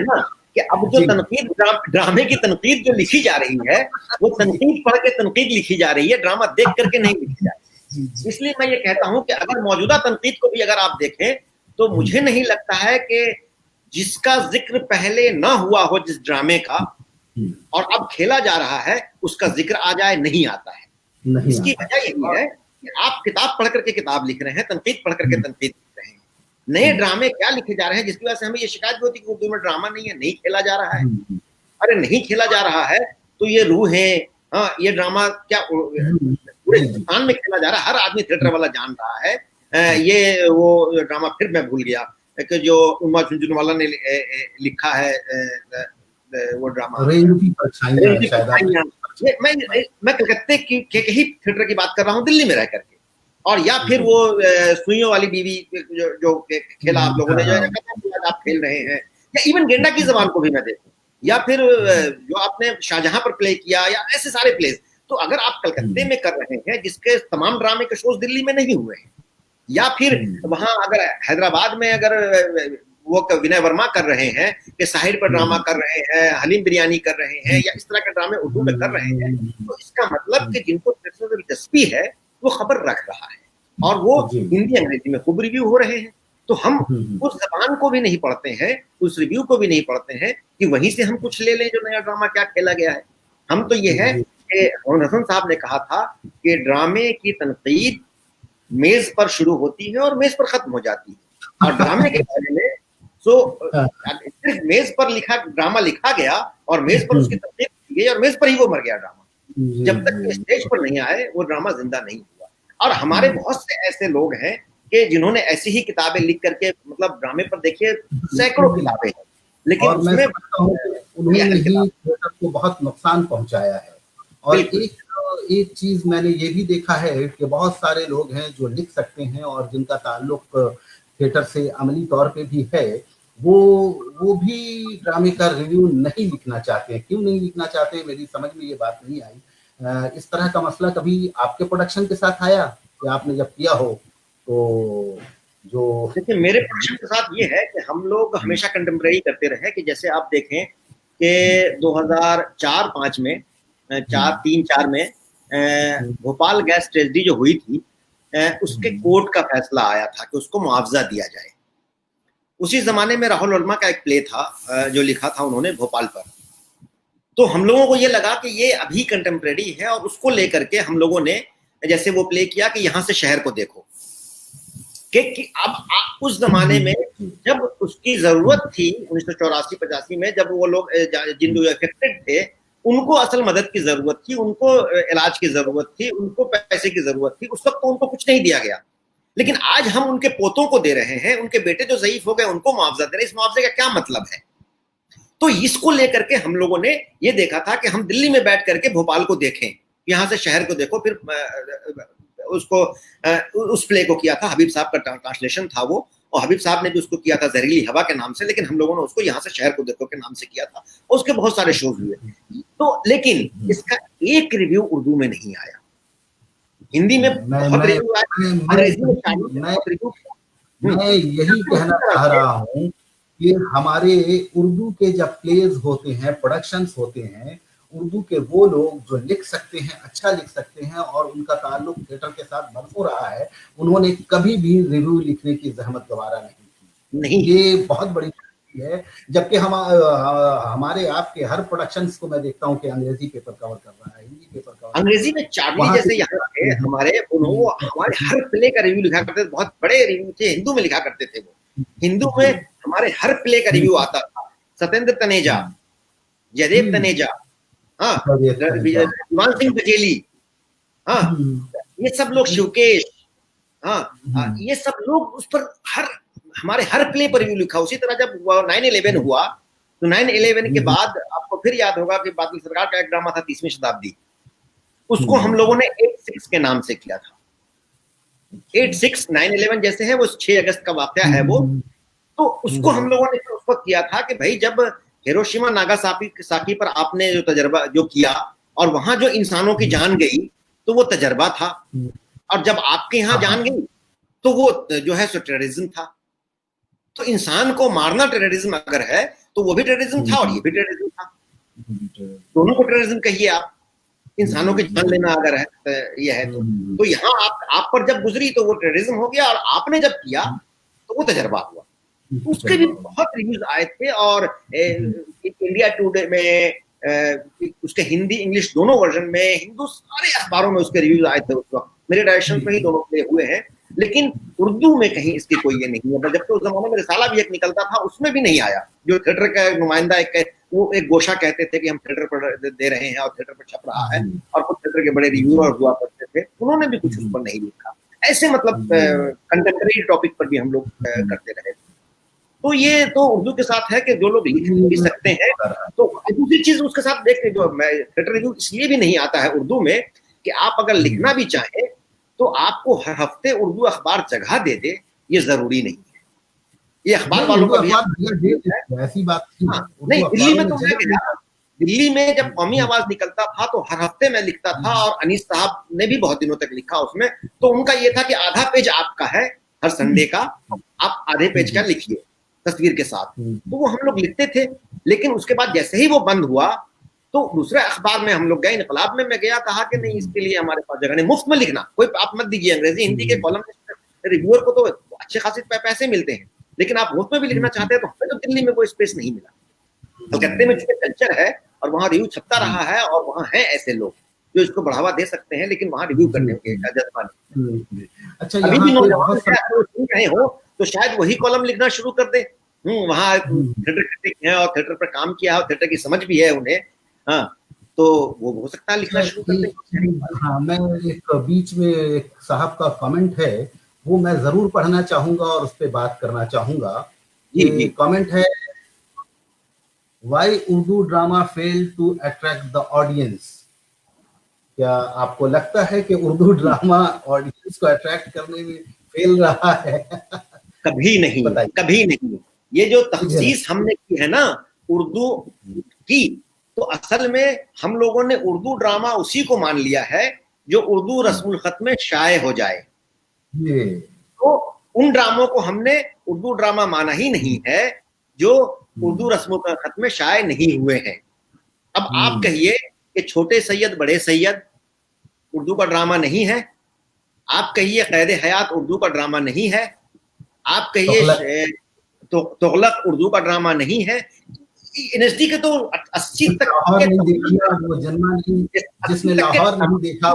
Speaker 2: ना कि अब जो तनकीद, ड्रामे की तनकीद जो लिखी जा रही है वो तनकीद पढ़ के तनकीद लिखी जा रही है, ड्रामा देख करके नहीं लिखी जा रही। इसलिए मैं ये कहता हूं कि अगर मौजूदा तनकीद को भी अगर आप देखें तो मुझे नहीं लगता है कि जिसका जिक्र पहले ना हुआ हो जिस ड्रामे का और अब खेला जा रहा है उसका जिक्र आ जाए, नहीं आता है। इसकी वजह यही है कि आप किताब पढ़ करके किताब लिख रहे हैं, तनकीद पढ़ करके तनकीद लिख रहे हैं, नए ड्रामे क्या लिखे जा रहे हैं, जिसकी वजह से हमें ये शिकायत भी होती है कि उर्दू में ड्रामा नहीं है, नहीं खेला जा रहा है। अरे नहीं खेला जा रहा है तो ये रूह है, हाँ, ये ड्रामा क्या पूरे हिंदुस्तान में खेला जा रहा है, हर आदमी थिएटर वाला जान रहा है। ये वो ड्रामा फिर मैं भूल गया कि जो उम्मा झुंझुनवाला ने लिखा है, वो ड्रामा मैं कलकत्ते के ही थिएटर की बात कर रहा हूँ, दिल्ली में रह करके, और या फिर वो सुइयों वाली बीवी जो खेला आप लोगों ने, जो आप खेल रहे हैं, या इवन गेंडा की जबान को भी मैं देखूं, या फिर जो आपने शाहजहां पर प्ले किया, या ऐसे सारे प्लेस। तो अगर आप कलकत्ते में कर रहे हैं जिसके तमाम ड्रामे के शोज दिल्ली में नहीं हुए हैं, या फिर वहां अगर हैदराबाद में अगर वो विनय वर्मा कर रहे हैं कि साहिर पर ड्रामा कर रहे हैं, हलीम बिरयानी कर रहे हैं, या इस तरह के ड्रामे उर्दू में कर रहे हैं, तो इसका मतलब कि जिनको दिलचस्पी है वो खबर रख रहा है, और वो हिंदी अंग्रेजी में खूब रिव्यू हो रहे हैं। तो हम उस जबान को भी नहीं पढ़ते हैं, उस रिव्यू को भी नहीं पढ़ते हैं कि वहीं से हम कुछ ले लें जो नया ड्रामा क्या खेला गया है। हम तो ये है कि मोहम्मद हसन साहब ने कहा था कि ड्रामे की तनकीद मेज पर शुरू होती है और मेज पर खत्म हो जाती है। और ड्रामे के बारे में सिर्फ मेज पर ड्रामा लिखा गया और मेज पर उसकी तनकीद की गई और मेज पर ही वो मर गया ड्रामा। जब तक स्टेज पर नहीं आए वो ड्रामा जिंदा नहीं हुआ। और हमारे बहुत से ऐसे लोग हैं कि जिन्होंने ऐसी ही किताबें लिख करके, मतलब ड्रामे पर देखिए सैकड़ों किताबें हैं, लेकिन उसमें
Speaker 1: उन्होंने ही थिएटर को बहुत नुकसान पहुंचाया है। और एक चीज मैंने ये भी देखा है कि बहुत सारे लोग हैं जो लिख सकते हैं और जिनका ताल्लुक थिएटर से अमली तौर पे भी है, वो भी ड्रामे का रिव्यू नहीं लिखना चाहते हैं। क्यों नहीं लिखना चाहते हैं, मेरी समझ में ये बात नहीं आई। इस तरह का मसला कभी आपके प्रोडक्शन के साथ आया कि आपने जब किया हो तो? जो
Speaker 2: देखिए मेरे प्रोडक्शन के साथ ये है कि हम लोग हमेशा कंटेम्प्रेरी करते रहे कि जैसे आप देखें कि 2004-5 में 4 में भोपाल गैस ट्रेजेडी जो हुई थी, उसके कोर्ट का फैसला आया था कि उसको मुआवजा दिया जाए। उसी जमाने में राहुल वर्मा का एक प्ले था जो लिखा था उन्होंने भोपाल पर। तो हम लोगों को ये लगा कि ये अभी कंटेम्प्रेरी है और उसको लेकर के हम लोगों ने जैसे वो प्ले किया कि यहाँ से शहर को देखो, कि अब उस जमाने में जब उसकी जरूरत थी 1984-85 में, जब वो लोग जिन लोग अफेक्टेड थे उनको असल मदद की जरूरत थी, उनको इलाज की जरूरत थी, उनको पैसे की जरूरत थी, उस वक्त तो उनको कुछ नहीं दिया गया। लेकिन आज हम उनके पोतों को दे रहे हैं, उनके बेटे जो ज़ईफ हो गए उनको मुआवजा दे रहे हैं। इस मुआवजे का क्या मतलब है? तो इसको लेकर के हम लोगों ने ये देखा था कि हम दिल्ली में बैठ करके भोपाल को देखें, यहाँ से शहर को देखो। फिर उसको उस प्ले को किया था, हबीब साहब का ट्रांसलेशन था वो, और हबीब साहब ने भी उसको किया था जहरीली हवा के नाम से, लेकिन हम लोगों ने उसको यहाँ से शहर को देखो के नाम से किया था। और उसके बहुत सारे शोज हुए। तो लेकिन इसका एक रिव्यू उर्दू में नहीं आया। हिंदी में बहुत रिव्यू आया,
Speaker 1: मैं यही कहना चाह रहा हूँ कि हमारे उर्दू के जब प्लेज होते हैं, प्रोडक्शंस होते हैं, उर्दू के वो लोग जो लिख सकते हैं, अच्छा लिख सकते हैं और उनका ताल्लुक थिएटर के साथ बरसों रहा है, उन्होंने कभी भी रिव्यू लिखने की जहमत गवारा नहीं की। ये बहुत बड़ी बात है। जबकि हमारे आपके हर प्रोडक्शंस को मैं देखता हूँ कि अंग्रेजी पेपर कवर कर रहा है, हिंदी पेपर कवर,
Speaker 2: अंग्रेजी में चार्ली जैसे यहाँ थे हमारे हर प्ले का रिव्यू लिखा करते थे, बहुत बड़े रिव्यू थे, हिंदू में लिखा करते थे वो। हिंदू में हमारे हर प्ले का रिव्यू आता था। सत्येंद्र तनेजा, जयदेव तनेजा, हाँ, दीवान सिंह बजेली, हाँ, ये सब लोग, शिवकेश, हाँ, ये सब लोग उस पर हमारे हर प्ले पर रिव्यू लिखा। उसी तरह जब 9/11 हुआ तो 9/11 के बाद आपको फिर याद होगा कि बादल सरकार का एक ड्रामा था 30वीं शताब्दी, उसको हम लोगों ने 8/6 के नाम से किया था। 8/6 9/11 जैसे है वो 6 अगस्त का वाकया है वो। तो उसको हम लोगों ने उस वक्त किया था कि भाई जब हिरोशिमा नागासाकी पर आपने जो तजर्बा जो किया और वहां जो इंसानों की जान गई तो वो तजर्बा था, और जब आपके यहाँ जान गई तो वो जो है सो टेररिज्म था। तो इंसान को मारना टेररिज्म अगर है तो वो भी टेररिज्म था और ये भी टेररिज्म था। दोनों को टेररिज्म कहिए आप। इंसानों की जान लेना अगर है ये है तो यहाँ आप पर जब गुजरी तो वो टेररिज्म हो गया, और आपने जब किया तो वो तजर्बा हुआ। उसके भी बहुत रिव्यूज आए थे, और इंडिया टुडे में उसके हिंदी इंग्लिश दोनों वर्जन में, हिंदू सारे अखबारों में उसके रिव्यूज आए थे उस वक्त। मेरे डायरेक्शन में ही दोनों प्ले हुए हैं, लेकिन उर्दू में कहीं इसकी कोई ये नहीं है। जबकि उस जमाने में रिसाला भी एक निकलता था, उसमें भी नहीं आया। जो थिएटर का नुमाइंदा वो एक गोशा कहते थे कि हम थिएटर पर दे रहे हैं और थिएटर पर छप रहा है, और कुछ थिएटर के बड़े रिव्यूअर हुआ करते थे, उन्होंने भी कुछ उस पर नहीं लिखा। ऐसे मतलब कंटेम्प्रेरी टॉपिक पर भी हम लोग करते रहे। तो ये तो उर्दू के साथ है कि जो लोग लिख भी सकते हैं। तो दूसरी चीज उसके साथ देखते, जो थिएटर रिव्यू इसलिए भी नहीं आता है उर्दू में कि आप अगर लिखना भी चाहें तो आपको हर हफ्ते उर्दू अखबार जगह दे दे, ये जरूरी नहीं है। ये अखबार वालों को भी
Speaker 1: ऐसी बात
Speaker 2: नहीं। दिल्ली में तो मैं गया, दिल्ली में जब कौमी आवाज निकलता था तो हर हफ्ते मैं लिखता था, और अनीस साहब ने भी बहुत दिनों तक लिखा उसमें। तो उनका ये था कि आधा पेज आपका है हर संडे का, आप आधे पेज का लिखिए तस्वीर के साथ। तो वो हम लोग लिखते थे। लेकिन उसके बाद जैसे ही वो बंद हुआ तो दूसरे अखबार में हम लोग गए। इनकलाब में मैं गया, कहा कि नहीं, इसके लिए हमारे पास जगह नहीं, मुफ्त में लिखना, कोई आप मत दीजिए। अंग्रेजी हिंदी के कॉलम रिव्यूअर को तो अच्छे खासे पैसे मिलते हैं, लेकिन आप मुफ्त में भी लिखना चाहते हैं तो हमें तो दिल्ली में कोई स्पेस नहीं मिला। कलकत्ते में चूंकि कल्चर है और वहाँ रिव्यू छपता रहा है, और वहाँ हैं ऐसे लोग जो इसको बढ़ावा दे सकते हैं, लेकिन वहाँ रिव्यू करने के जज्बा नहीं।
Speaker 1: अच्छा,
Speaker 2: अभी
Speaker 1: यहाँ
Speaker 2: भी
Speaker 1: पे
Speaker 2: नौजवान
Speaker 1: बहुत
Speaker 2: है, अगर वो सुन रहे हो तो शायद वही कॉलम लिखना शुरू कर दे। वहाँ थिएटर क्रिटिक है और थिएटर पर काम किया है और थिएटर की समझ भी है उन्हें, हाँ, तो वो हो सकता है लिखना शुरू कर दे।
Speaker 1: हाँ, मैं एक बीच में एक साहब का कमेंट है, वो मैं जरूर पढ़ना चाहूंगा और उस पर बात करना चाहूंगा। ये कमेंट है, why Urdu drama fail to attract the audience. क्या आपको लगता है कि उर्दू ड्रामा ऑडियंस को अट्रैक्ट करने में फेल रहा है?
Speaker 2: कभी नहीं, कभी नहीं। ये जो तखसीस हमने की है ना उर्दू की, तो असल में हम लोगों ने उर्दू ड्रामा उसी को मान लिया है जो उर्दू रस्मुल खत में शाये हो जाए। तो उन ड्रामों को हमने उर्दू ड्रामा माना ही नहीं है जो उर्दू रस्मुल खत में शाये नहीं हुए हैं। अब आप कहिए कि छोटे सैयद बड़े सैयद उर्दू का ड्रामा नहीं है, आप कहिए कैद हयात उर्दू का ड्रामा नहीं है, आप कहिए तुगलक उर्दू का ड्रामा नहीं है। एनएसडी के तो 80 तक
Speaker 1: जिसने लाहौर नहीं देखा,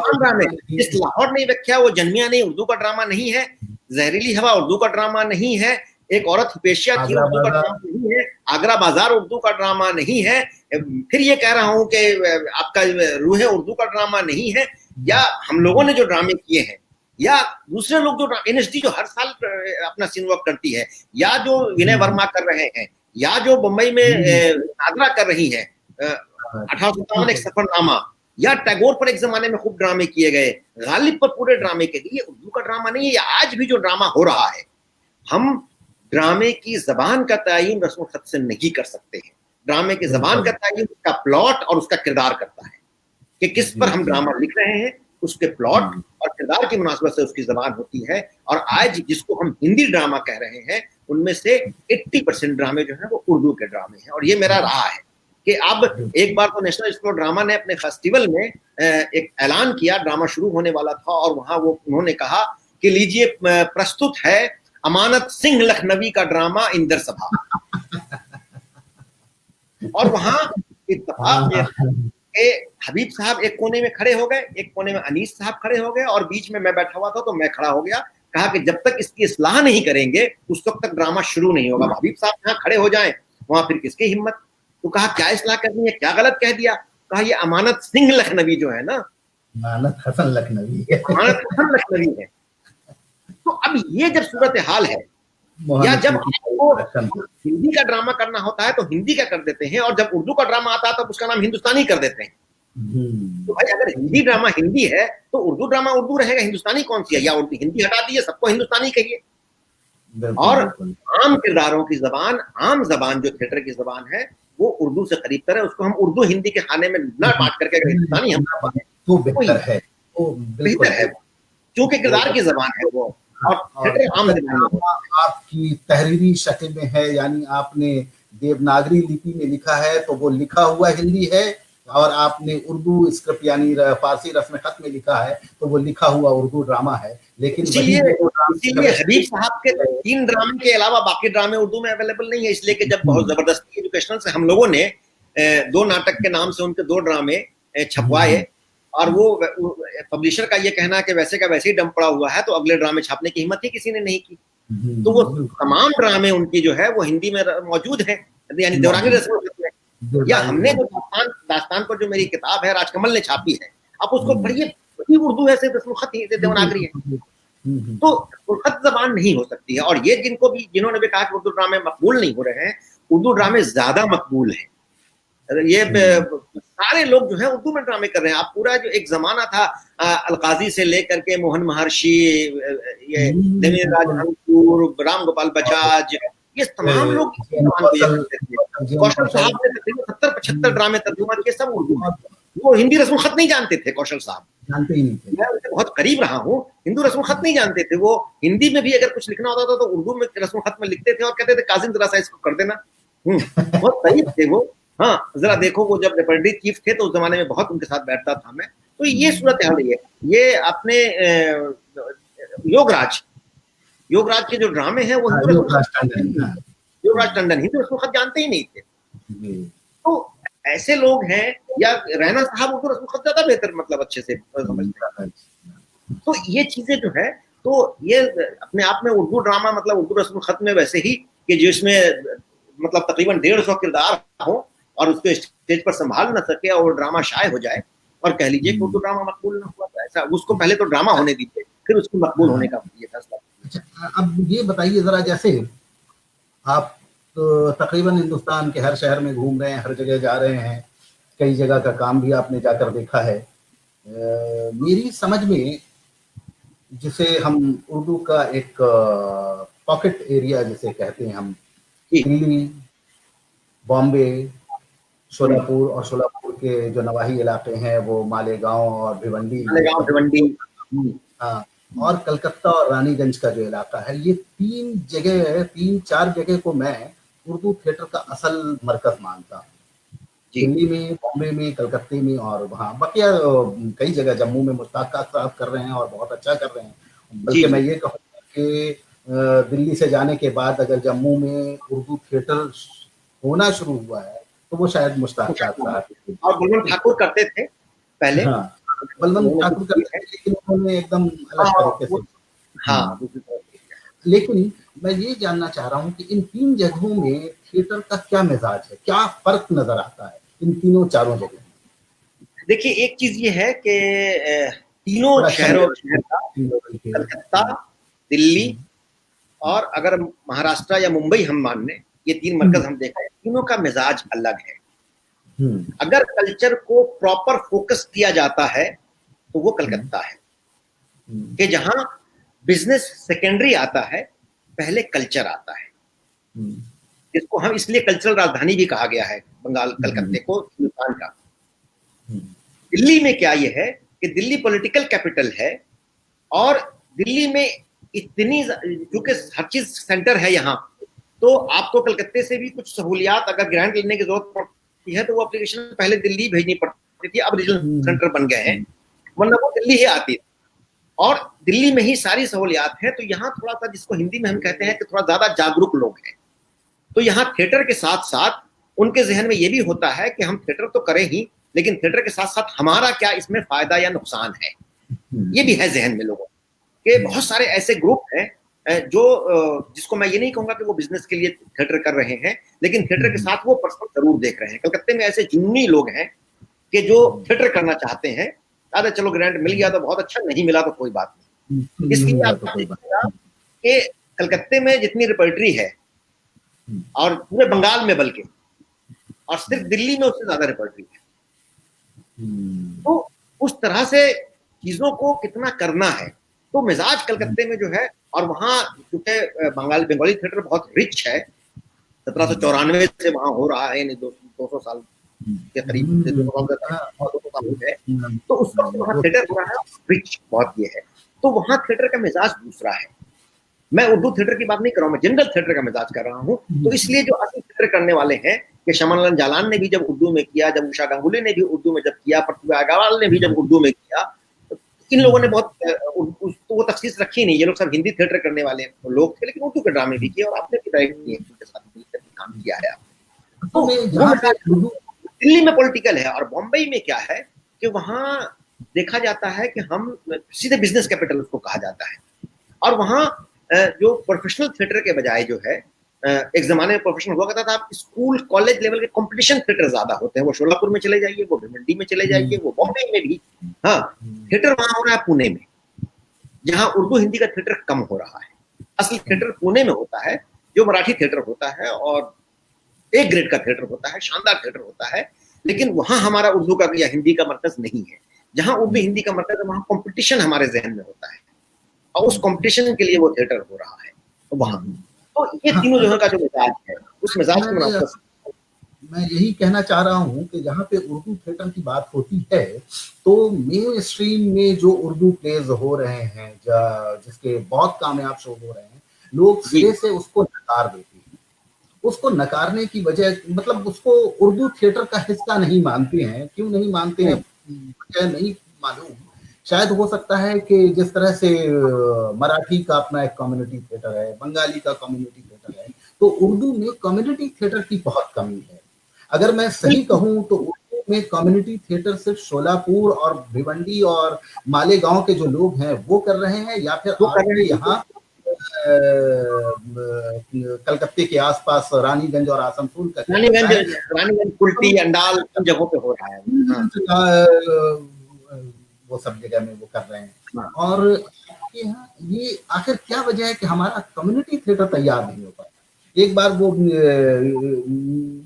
Speaker 2: जिस लाहौर नहीं देखा वो जन्मिया नहीं उर्दू का ड्रामा नहीं है, जहरीली हवा उर्दू का ड्रामा नहीं है, एक औरत पेशिया थी उर्दू का ड्रामा नहीं है, आगरा बाजार उर्दू का ड्रामा नहीं है। फिर ये कह रहा हूं कि आपका रूह उर्दू का ड्रामा नहीं है। या हम लोगों ने जो ड्रामे किए हैं, या दूसरे लोग जो एनएसडी जो हर साल अपना सीन वर्क करती है, या जो विनय वर्मा कर रहे हैं, या जो मुंबई में नादरा कर रही है 1857 एक सफरनामा, या टैगोर पर एक जमाने में खूब ड्रामे किए गए, गालिब पर पूरे ड्रामे के लिए उर्दू का ड्रामा नहीं है। या आज भी जो ड्रामा हो रहा है, हम ड्रामे की जबान का तयीन रस्म खत से नहीं कर सकते हैं। ड्रामे की जबान का तयीन उसका प्लॉट और उसका किरदार करता है कि किस पर हम ड्रामा लिख रहे हैं, उसके प्लॉट और किरदार की मुनासबत से उसकी जबान होती है। और आज जिसको हम हिंदी ड्रामा कह रहे हैं, उनमें से 80% ड्रामे जो है वो उर्दू के ड्रामे हैं। और ये मेरा रहा है कि अब एक बार तो नेशनल स्कूल ड्रामा ने अपने फेस्टिवल में एक ऐलान किया, ड्रामा शुरू होने वाला था, और वहां वो उन्होंने कहा कि लीजिए प्रस्तुत है अमानत सिंह लखनवी का ड्रामा इंदर सभा। और वहां इत्तेफाक हबीब साहब एक कोने में खड़े हो गए, एक कोने में अनीस साहब खड़े हो गए, और बीच में मैं बैठा हुआ था, तो मैं खड़ा हो गया। कहा कि जब तक इसकी इस्लाह नहीं करेंगे उस वक्त तक ड्रामा शुरू नहीं होगा। हबीब साहब यहाँ खड़े हो जाएं, वहां फिर किसकी हिम्मत। तो कहा क्या इस्लाह करनी है, क्या गलत कह दिया। कहा ये अमानत सिंह लखनवी जो है ना,
Speaker 1: अमानत हसन लखनवी है,
Speaker 2: अमानत हसन लखनवी है। तो अब ये जब सूरत हाल है, या जब आपको हिंदी का ड्रामा करना होता है तो हिंदी का कर देते हैं, और जब उर्दू का ड्रामा आता है तब उसका नाम हिंदुस्तानी कर देते हैं। तो भाई अगर हिंदी ड्रामा हिंदी है तो उर्दू ड्रामा उर्दू रहेगा, हिंदुस्तानी कौन सी है। या उर्दू हिंदी हटा दी है, सबको हिंदुस्तानी कहिए। और आम किरदारों की जबान, आम जबान जो थिएटर की जबान है, वो उर्दू से करीब तर है। उसको हम उर्दू हिंदी के खाने में न बांट करके अगर हिंदुस्तानी हम
Speaker 1: तो बेहतर है,
Speaker 2: बेहतर है, क्योंकि किरदार की जबान है वो। और
Speaker 1: आपकी तहरीरी शक्ल में है, यानी आपने देवनागरी लिपि में लिखा है तो वो लिखा हुआ हिंदी है, और आपने उर्दू स्क्रिप्ट यानी फारसी रस्म खत में लिखा है तो वो लिखा हुआ उर्दू ड्रामा है। लेकिन
Speaker 2: इसीलिए हबीब साहब के 3 ड्रामे के अलावा बाकी ड्रामे उर्दू में अवेलेबल नहीं है। इसलिए कि जब बहुत जबरदस्ती एजुकेशनल से हम लोगों ने 2 नाटक के नाम से उनके 2 ड्रामे छपवाए, और वो पब्लिशर का ये कहना कि वैसे का वैसे ही डंप पड़ा हुआ है, तो अगले ड्रामे छापने की हिम्मत ही किसी ने नहीं की। तो वो तमाम ड्रामे उनकी जो है वो हिंदी में मौजूद है, यानी देवनागरी रस्म खत में। या हमने जो दास्तान पर जो मेरी किताब है राजकमल ने छापी है, आप उसको पढ़िए, वही उर्दू है, सिर्फ रस्म खत ही देवनागरी है। तो खत जबान नहीं हो सकती है। और ये जिन्होंने भी कहा कि उर्दू ड्रामे मकबूल नहीं हो रहे हैं, उर्दू ड्रामे ज्यादा मकबूल है। ये सारे लोग जो है उर्दू में ड्रामे कर रहे हैं। आप पूरा जो एक जमाना था अलकाजी से लेकर के मोहन महर्षि, ये देवेंद्र राम गोपाल बजाज, ये तमाम लोग कौशल साहब ने तकरीबन 70-75 ड्रामे तर्जुमा किए, सब उर्दू में। वो हिंदी रस्म खत नहीं जानते थे, कौशल साहब
Speaker 1: जानते ही नहीं थे।
Speaker 2: मैं उनसे बहुत करीब रहा हूँ, हिंदू रस्म खत नहीं जानते थे। वो हिंदी में भी अगर कुछ लिखना होता था तो उर्दू में रस्म खत में लिखते थे और कहते थे काजिम जरा सा इसको कर देना। बहुत करीब थे वो। हाँ, जरा देखो, वो जब रिप्रेजेंटेटिव चीफ थे तो उस जमाने में बहुत उनके साथ बैठता था मैं। तो ये सूरत हाल है। ये अपने योगराज के जो ड्रामे हैं वो योगराज टंडन हिंदू रस्म खत जानते ही नहीं थे। तो ऐसे लोग हैं, या रैना साहब उर्दू रस्म खत ज्यादा बेहतर मतलब अच्छे से समझते हैं। तो ये चीजें जो है, तो ये अपने आप में उर्दू ड्रामा मतलब उर्दू रस्म खत में वैसे ही कि जिसमें मतलब तकरीबन 150 किरदार हो और उसको स्टेज पर संभाल ना सके और ड्रामा शाये हो जाए और कह लीजिए कि उर्दू ड्रामा मकबूल ना हुआ, ऐसा उसको पहले तो ड्रामा होने दीजिए, फिर उसको मकबूल होने का ये फैसला।
Speaker 1: अच्छा, अब ये बताइए जरा, जैसे आप तो तकरीबन हिंदुस्तान के हर शहर में घूम रहे हैं, हर जगह जा रहे हैं, कई जगह का काम भी आपने जाकर देखा है। मेरी समझ में जिसे हम उर्दू का एक पॉकेट एरिया जिसे कहते हैं हम, दिल्ली, बॉम्बे, शोलापुर और शोलापुर के जो नवाही इलाके हैं वो मालेगांव और भिवंडी, हाँ, और कलकत्ता और रानीगंज का जो इलाका है, ये 3-4 जगह को मैं उर्दू थिएटर का असल मरकज मानता हूँ। दिल्ली में, बॉम्बे में, कलकत्ते में और वहाँ बकिया कई जगह, जम्मू में मुश्ताक साहब कर रहे हैं और बहुत अच्छा कर रहे हैं। बल्कि मैं ये कहूँगा कि दिल्ली से जाने के बाद अगर जम्मू में उर्दू थिएटर होना शुरू हुआ है तो वो शायद मुश्ताक साहब
Speaker 2: और बलवंत ठाकुर करते थे पहले।
Speaker 1: हाँ, बलवंत ठाकुर करते थे, लेकिन उन्होंने एकदम अलग तरीके से।
Speaker 2: हाँ,
Speaker 1: लेकिन मैं ये जानना चाह रहा हूँ कि इन 3 जगहों में थिएटर का क्या मिजाज है, क्या फर्क नजर आता है इन तीनों चारों जगह?
Speaker 2: देखिए, एक चीज ये है कि तीनों शहरों, कलकत्ता, दिल्ली और अगर महाराष्ट्र या मुंबई हम मान लें, ये 3 मरकज हम देख रहे हैं, तीनों का मिजाज अलग है। अगर कल्चर को प्रॉपर फोकस किया जाता है तो वो कलकत्ता है, कि जहां बिजनेस सेकेंडरी आता है, पहले कल्चर आता है, जिसको हम इसलिए कल्चरल राजधानी भी कहा गया है बंगाल, कलकत्ते को हिंदुस्तान का। दिल्ली में क्या ये है कि दिल्ली पॉलिटिकल कैपिटल है और दिल्ली में इतनी, क्योंकि हर चीज सेंटर है यहाँ, तो आपको कलकत्ते से भी कुछ सहूलियात अगर ग्रांट लेने की जरूरत पड़ती है तो वो एप्लीकेशन पहले दिल्ली भेजनी पड़ती थी, अब रीजनल सेंटर बन गए हैं, वरना वो दिल्ली ही आती है और दिल्ली में ही सारी सहूलियात है। तो यहाँ थोड़ा सा, जिसको हिंदी में हम कहते हैं कि थोड़ा ज्यादा जागरूक लोग हैं, तो यहाँ थिएटर के साथ साथ उनके जहन में ये भी होता है कि हम थिएटर तो करें ही, लेकिन थिएटर के साथ साथ हमारा क्या इसमें फायदा या नुकसान है, ये भी है जहन में लोगों के। बहुत सारे ऐसे ग्रुप हैं जो, जिसको मैं ये नहीं कहूंगा कि वो बिजनेस के लिए थिएटर कर रहे हैं, लेकिन थिएटर के साथ वो पर्सनल जरूर देख रहे हैं। कलकत्ते में ऐसे जुन्नी लोग हैं कि जो थिएटर करना चाहते हैं, अरे चलो ग्रांट मिल गया तो बहुत अच्छा, नहीं मिला तो कोई बात नहीं। इसलिए आप देखिएगा कि कलकत्ते में जितनी रिपर्टरी है और पूरे बंगाल में बल्कि, और सिर्फ दिल्ली में उससे ज्यादा रिपर्टरी है। तो उस तरह से चीजों को कितना करना है, तो मिजाज कलकत्ते में जो है, और वहाँ क्योंकि बंगाली थिएटर बहुत रिच है, 1794 से वहां हो रहा है, 200 साल के करीब, 200 साल है, तो उस वक्त वहाँ थिएटर हो रहा है, रिच बहुत ये है। तो वहाँ थिएटर का मिजाज दूसरा है। मैं उर्दू थिएटर की बात नहीं कर रहा हूँ, मैं जनरल थिएटर का मिजाज कर रहा हूँ। तो इसलिए जो असली थिएटर करने वाले हैं, कि शमन जालान ने भी जब उर्दू में किया, जब उषा गांगुली ने भी उर्दू में जब किया, प्रतिभा अग्रवाल ने भी जब उर्दू में किया, तो इन लोगों ने बहुत तो वो तखसीस रखी नहीं, ये लोग सब हिंदी थिएटर करने वाले लोग थे, लेकिन उर्दू के ड्रामे भी किए और आपने भी डायरेक्ट किए, उनके साथ मिलकर काम किया है। तो दिल्ली में पॉलिटिकल है, और बॉम्बई में क्या है कि वहां देखा जाता है कि हम सीधे बिजनेस कैपिटल उसको कहा जाता है, और वहां जो प्रोफेशनल थिएटर के बजाय जो है, एक जमाने में प्रोफेशनल हुआ करता था, आप स्कूल कॉलेज लेवल के कंपटीशन थिएटर ज्यादा होते हैं। वो शोलापुर में चले जाइए, वो भिवंडी में चले जाइए, वो बॉम्बे में भी, हाँ, थिएटर वहां हो रहा है पुणे में, जहां उर्दू हिंदी का थिएटर कम हो रहा है। असली थिएटर पुणे में होता है, जो मराठी थिएटर होता है और एक ग्रेड का थिएटर होता है, शानदार थिएटर होता है, लेकिन वहां हमारा उर्दू का या हिंदी का मरकज नहीं है। जहां उर्दू हिंदी का मरकज है, वहां कंपटीशन हमारे जहन में होता है और उस कंपटीशन के लिए वो थिएटर हो रहा है वहां। तो ये तीनों जगह का जो मिजाज है, उस मिजाज को
Speaker 1: मैं यही कहना चाह रहा हूँ कि जहाँ पे उर्दू थिएटर की बात होती है, तो मेन स्ट्रीम में जो उर्दू प्लेज हो रहे हैं, जिसके बहुत कामयाब शो हो रहे हैं, लोग सिरे से उसको नकार देते हैं। उसको नकारने की वजह, मतलब उसको उर्दू थिएटर का हिस्सा नहीं मानते हैं। क्यों नहीं मानते हैं वजह नहीं मालूम। शायद हो सकता है कि जिस तरह से मराठी का अपना एक कम्युनिटी थिएटर है, बंगाली का कम्युनिटी थिएटर है, तो उर्दू में कम्युनिटी थिएटर की बहुत कमी है। अगर मैं सही कहूँ तो उर्दू में कम्युनिटी थिएटर सिर्फ शोलापुर और भिवंडी और मालेगांव के जो लोग हैं वो कर रहे हैं, या फिर
Speaker 2: वो कर रहे
Speaker 1: आपके
Speaker 2: हैं
Speaker 1: यहाँ कलकत्ते के आसपास रानीगंज और आसनसोल का क्या
Speaker 2: रानीगंज,
Speaker 1: है?
Speaker 2: रानीगंज, कुल्टी, अंडाल, उन जगहों पे हो रहा है।
Speaker 1: वो सब जगह में वो कर रहे हैं।
Speaker 2: हाँ।
Speaker 1: और आपके यहाँ ये आखिर क्या वजह है कि हमारा कम्युनिटी थिएटर तैयार नहीं हो पाता? एक बार वो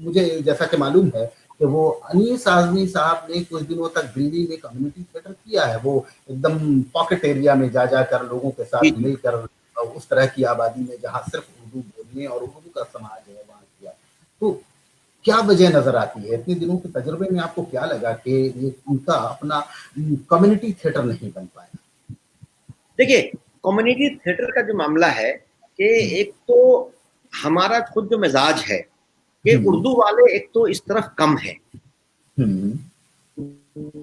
Speaker 1: मुझे जैसा कि मालूम है कि वो अनीस आज़मी साहब ने कुछ दिनों तक दिल्ली में कम्युनिटी थिएटर किया है, वो एकदम पॉकेट एरिया में जा जाकर लोगों के साथ मिलकर उस तरह की आबादी में जहाँ सिर्फ उर्दू बोलने और उर्दू का समाज है वहाँ किया। तो क्या वजह नजर आती है? इतने दिनों के तजुर्बे में आपको क्या लगा कि ये उनका अपना कम्युनिटी थिएटर नहीं बन पाया?
Speaker 2: देखिए, कम्युनिटी थिएटर का जो मामला है कि एक तो हमारा खुद जो मिजाज है कि उर्दू वाले एक तो इस तरफ कम है,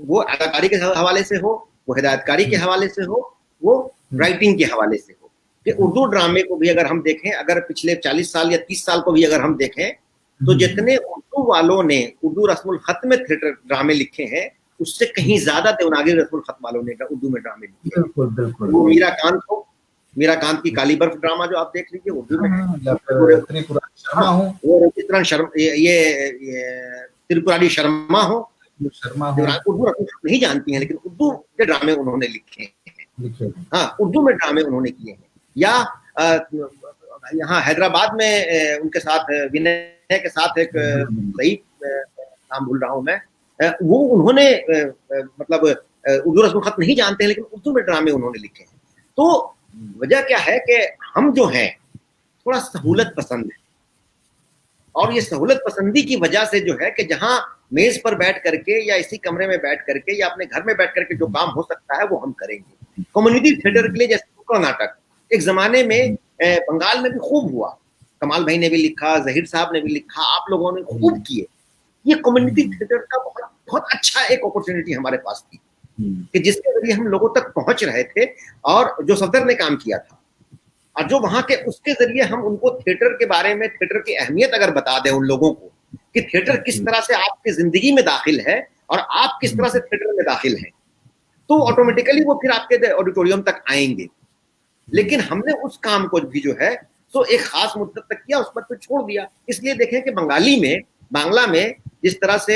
Speaker 2: वो अदाकारी के हवाले से हो, वो हिदायतकारी के हवाले से हो, वो राइटिंग के हवाले से हो। कि उर्दू ड्रामे को भी अगर हम देखें, अगर पिछले 40 साल या 30 साल को भी अगर हम देखें, तो जितने उर्दू वालों ने उर्दू रस्मुल खत में थिएटर ड्रामे लिखे हैं, उससे कहीं ज्यादा देवनागरी रस्मुल खत वालों ने उर्दू में ड्रामे लिखे।
Speaker 1: बिल्कुल बिल्कुल।
Speaker 2: वो मीरा कांत हो, मीरा कांत की काली बर्फ ड्रामा जो आप देख लीजिए उर्दू में है। वो चित्रण शर्मा, ये त्रिपुरारी शर्मा हो, उर्दू नहीं जानती हैं लेकिन उर्दू के ड्रामे उन्होंने लिखे हैं। हाँ, उर्दू में ड्रामे उन्होंने किए हैं। या यहाँ हैदराबाद में उनके साथ विनय के साथ एक सही नाम भूल रहा हूँ मैं, वो उन्होंने मतलब उर्दू रस्म खत नहीं जानते हैं लेकिन उर्दू में ड्रामे उन्होंने लिखे हैं। तो वजह क्या है कि हम जो हैं थोड़ा सहूलत पसंद है, और ये सहूलत पसंदी की वजह से जो है कि जहां मेज पर बैठ करके या इसी कमरे में बैठ करके या अपने घर में बैठ करके जो काम हो सकता है वो हम करेंगे। कम्युनिटी थिएटर के लिए जैसे नुक्कड़ नाटक एक जमाने में बंगाल में भी खूब हुआ, कमाल भाई ने भी लिखा, जहीर साहब ने भी लिखा, आप लोगों ने खूब किए। ये कम्युनिटी थिएटर का बहुत बहुत अच्छा एक अपॉर्चुनिटी हमारे पास थी कि जिसके जरिए हम लोगों तक पहुंच रहे थे, और जो सफदर ने काम किया था और जो वहां के, उसके जरिए हम उनको थिएटर के बारे में, थिएटर की अहमियत अगर बता दें उन लोगों को कि थिएटर किस तरह से आपकी जिंदगी में दाखिल है और आप किस तरह से थिएटर में दाखिल हैं, तो ऑटोमेटिकली वो फिर आपके ऑडिटोरियम तक आएंगे। लेकिन हमने उस काम को भी जो है तो एक खास मुद्दत तक किया, उस पर तो छोड़ दिया। इसलिए देखें कि बांग्ला में जिस तरह से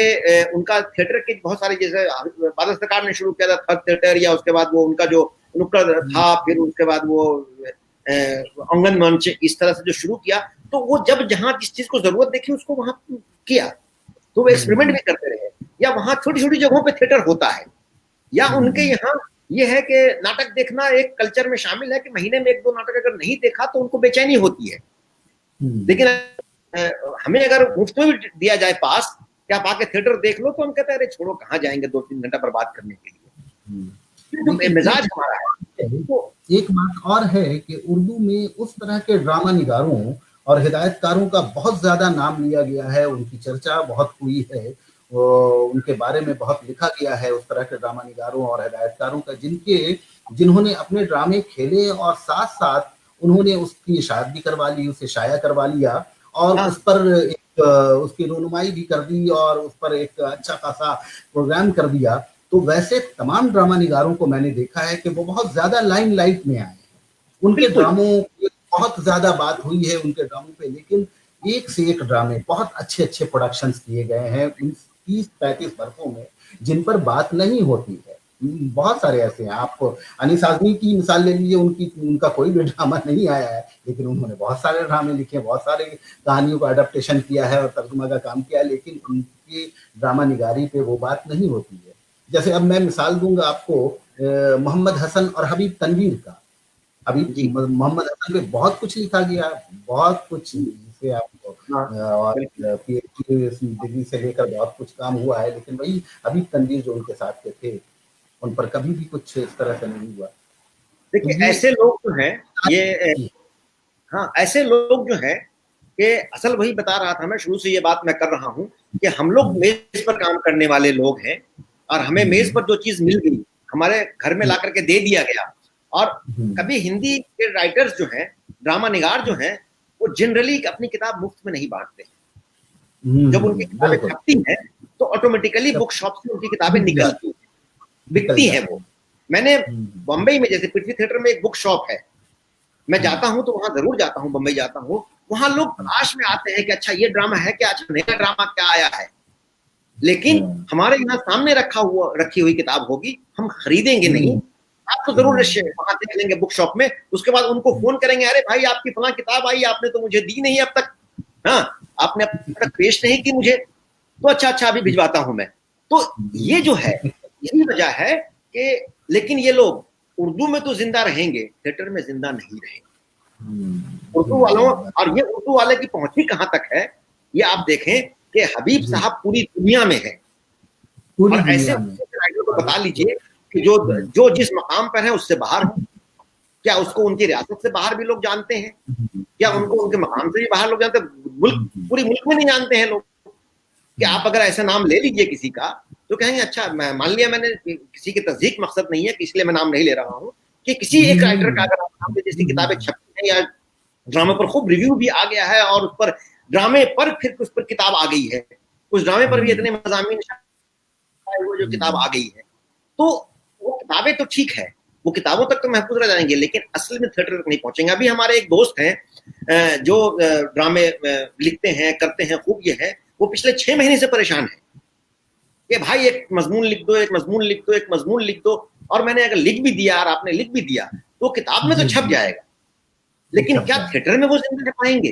Speaker 2: उनका थिएटर के बहुत सारे, जैसे बादल सरकार ने शुरू किया था थग थिएटर, या उसके बाद वो उनका जो नुक्कड़ था, फिर उसके बाद वो आंगन मंच, इस तरह से जो शुरू किया, तो वो जब जहां जिस चीज को जरूरत देखी उसको वहां किया, तो वो एक्सपेरिमेंट भी करते रहे। या वहां छोटी छोटी जगहों पे थिएटर होता है, या उनके यहाँ ये है कि नाटक देखना एक कल्चर में शामिल है कि महीने में 1-2 नाटक अगर नहीं देखा तो उनको बेचैनी होती है। लेकिन हमें अगर मुफ्त में भी दिया जाए पास कि आप आके थिएटर देख लो, तो हम कहते हैं अरे छोड़ो, कहाँ जाएंगे 2-3 घंटा बर्बाद करने के लिए। तो मिजाज हमारा है। तो
Speaker 1: एक बात और है कि उर्दू में उस तरह के ड्रामा निगारों और हिदायतकारों का बहुत ज्यादा नाम लिया गया है, उनकी चर्चा बहुत हुई है, उनके बारे में बहुत लिखा गया है, उस तरह के ड्रामा निगारों और हिदायतकारों का जिन्होंने अपने ड्रामे खेले और साथ साथ उन्होंने उसकी इशाअत भी करवा ली, उसे शाया करवा लिया और उस पर उसकी रोनुमाई भी कर दी और उस पर एक अच्छा खासा प्रोग्राम कर दिया। तो वैसे तमाम ड्रामा निगारों को मैंने देखा है कि वो बहुत ज्यादा लाइमलाइट में आए हैं, उनके ड्रामों की बहुत ज्यादा बात हुई है उनके ड्रामों पे, लेकिन एक से एक ड्रामे बहुत अच्छे अच्छे प्रोडक्शंस किए गए हैं 30-35 वर्षों में, जिन पर बात नहीं होती है। बहुत सारे ऐसे हैं, आप अनीस आज़मी की मिसाल ले लीजिए, उनका कोई भी ड्रामा नहीं आया है, लेकिन उन्होंने बहुत सारे ड्रामे लिखे, बहुत सारे कहानियों का अडेप्टेशन किया है और तर्जुमा का काम किया है, लेकिन उनकी ड्रामा निगारी पे वो बात नहीं होती है। जैसे अब मैं मिसाल दूंगा आपको मोहम्मद हसन और हबीब तनवीर का। हबीब मोहम्मद हसन पे बहुत कुछ लिखा गया, बहुत कुछ, जिसे आपको और पीएचडी डिग्री से लेकर बहुत कुछ काम हुआ है, लेकिन वही हबीब तनवीर जो उनके साथ के थे, उन पर कभी भी कुछ इस तरह से नहीं हुआ।
Speaker 2: देखिए ऐसे लोग जो हैं ये, हाँ ऐसे लोग जो हैं कि असल वही बता रहा था मैं, शुरू से ये बात मैं कर रहा हूँ कि हम लोग मेज पर काम करने वाले लोग हैं और हमें मेज पर जो चीज मिल गई हमारे घर में ला करके दे दिया गया। और कभी हिंदी के राइटर्स जो हैं, ड्रामा निगार जो हैं, वो जनरली अपनी किताब मुफ्त में नहीं बांटते। जब उनकी किताबें छपती हैं तो ऑटोमेटिकली बुक शॉप से उनकी किताबें निकलती हैं, बिकती हैं वो। मैंने बम्बई में, जैसे पृथ्वी थिएटर में एक बुक शॉप है, मैं जाता हूं तो वहां जरूर जाता हूं, बम्बई जाता हूं, वहां लोग तलाश में आते हैं कि अच्छा ये ड्रामा है क्या, अच्छा नया ड्रामा क्या आया है। लेकिन हमारे यहाँ सामने रखी हुई किताब होगी, हम खरीदेंगे नहीं, आप तो जरूर वहां देख लेंगे बुक शॉप में, उसके बाद उनको फोन करेंगे, अरे भाई आपकी फला किताब आई, आपने तो मुझे दी नहीं अब तक, हाँ आपने अब तक पेश नहीं की मुझे, तो अच्छा अभी भिजवाता हूं मैं। तो ये जो है, यही वजह है कि, लेकिन ये लोग उर्दू में तो जिंदा रहेंगे, थिएटर में जिंदा नहीं रहेंगे उर्दू वालों। और ये उर्दू वाले की पहुंच भी कहां तक है, ये आप देखें कि हबीब साहब पूरी दुनिया में है, और ऐसे राइटर को बता लीजिए कि जो जिस मकाम पर है उससे बाहर हो, क्या उसको उनकी रियासत से बाहर भी लोग जानते हैं, क्या उनको उनके मकाम से भी बाहर लोग जानते हैं, पूरी मुल्क में नहीं जानते हैं लोग। कि आप अगर ऐसा नाम ले लीजिए किसी का तो कहेंगे अच्छा, मैं मान लिया, मैंने किसी की तस्दीक मकसद नहीं है, इसलिए मैं नाम नहीं ले रहा हूँ, कि किसी एक राइटर का अगर आप नाम ले, जिसकी किताबें छपी हैं या ड्रामे पर खूब रिव्यू भी आ गया है, और उस पर ड्रामे पर फिर उस पर किताब आ गई है, उस ड्रामे पर भी इतने मज़ामीन वो जो किताब आ गई है, तो वो किताबें तो ठीक है, वो किताबों तक तो महफूज रह जाएंगे, लेकिन असल में थिएटर तक नहीं पहुंचेंगे। अभी हमारे एक दोस्त हैं जो ड्रामे लिखते हैं, करते हैं, खूब ये है, वो पिछले 6 महीने से परेशान है कि भाई एक मजमून लिख दो, एक मजमून लिख दो, एक मजमून लिख दो, और मैंने अगर लिख भी दिया और आपने लिख भी दिया तो किताब में तो छप जाएगा, लेकिन क्या थिएटर में वो जिंदा रह पाएंगे?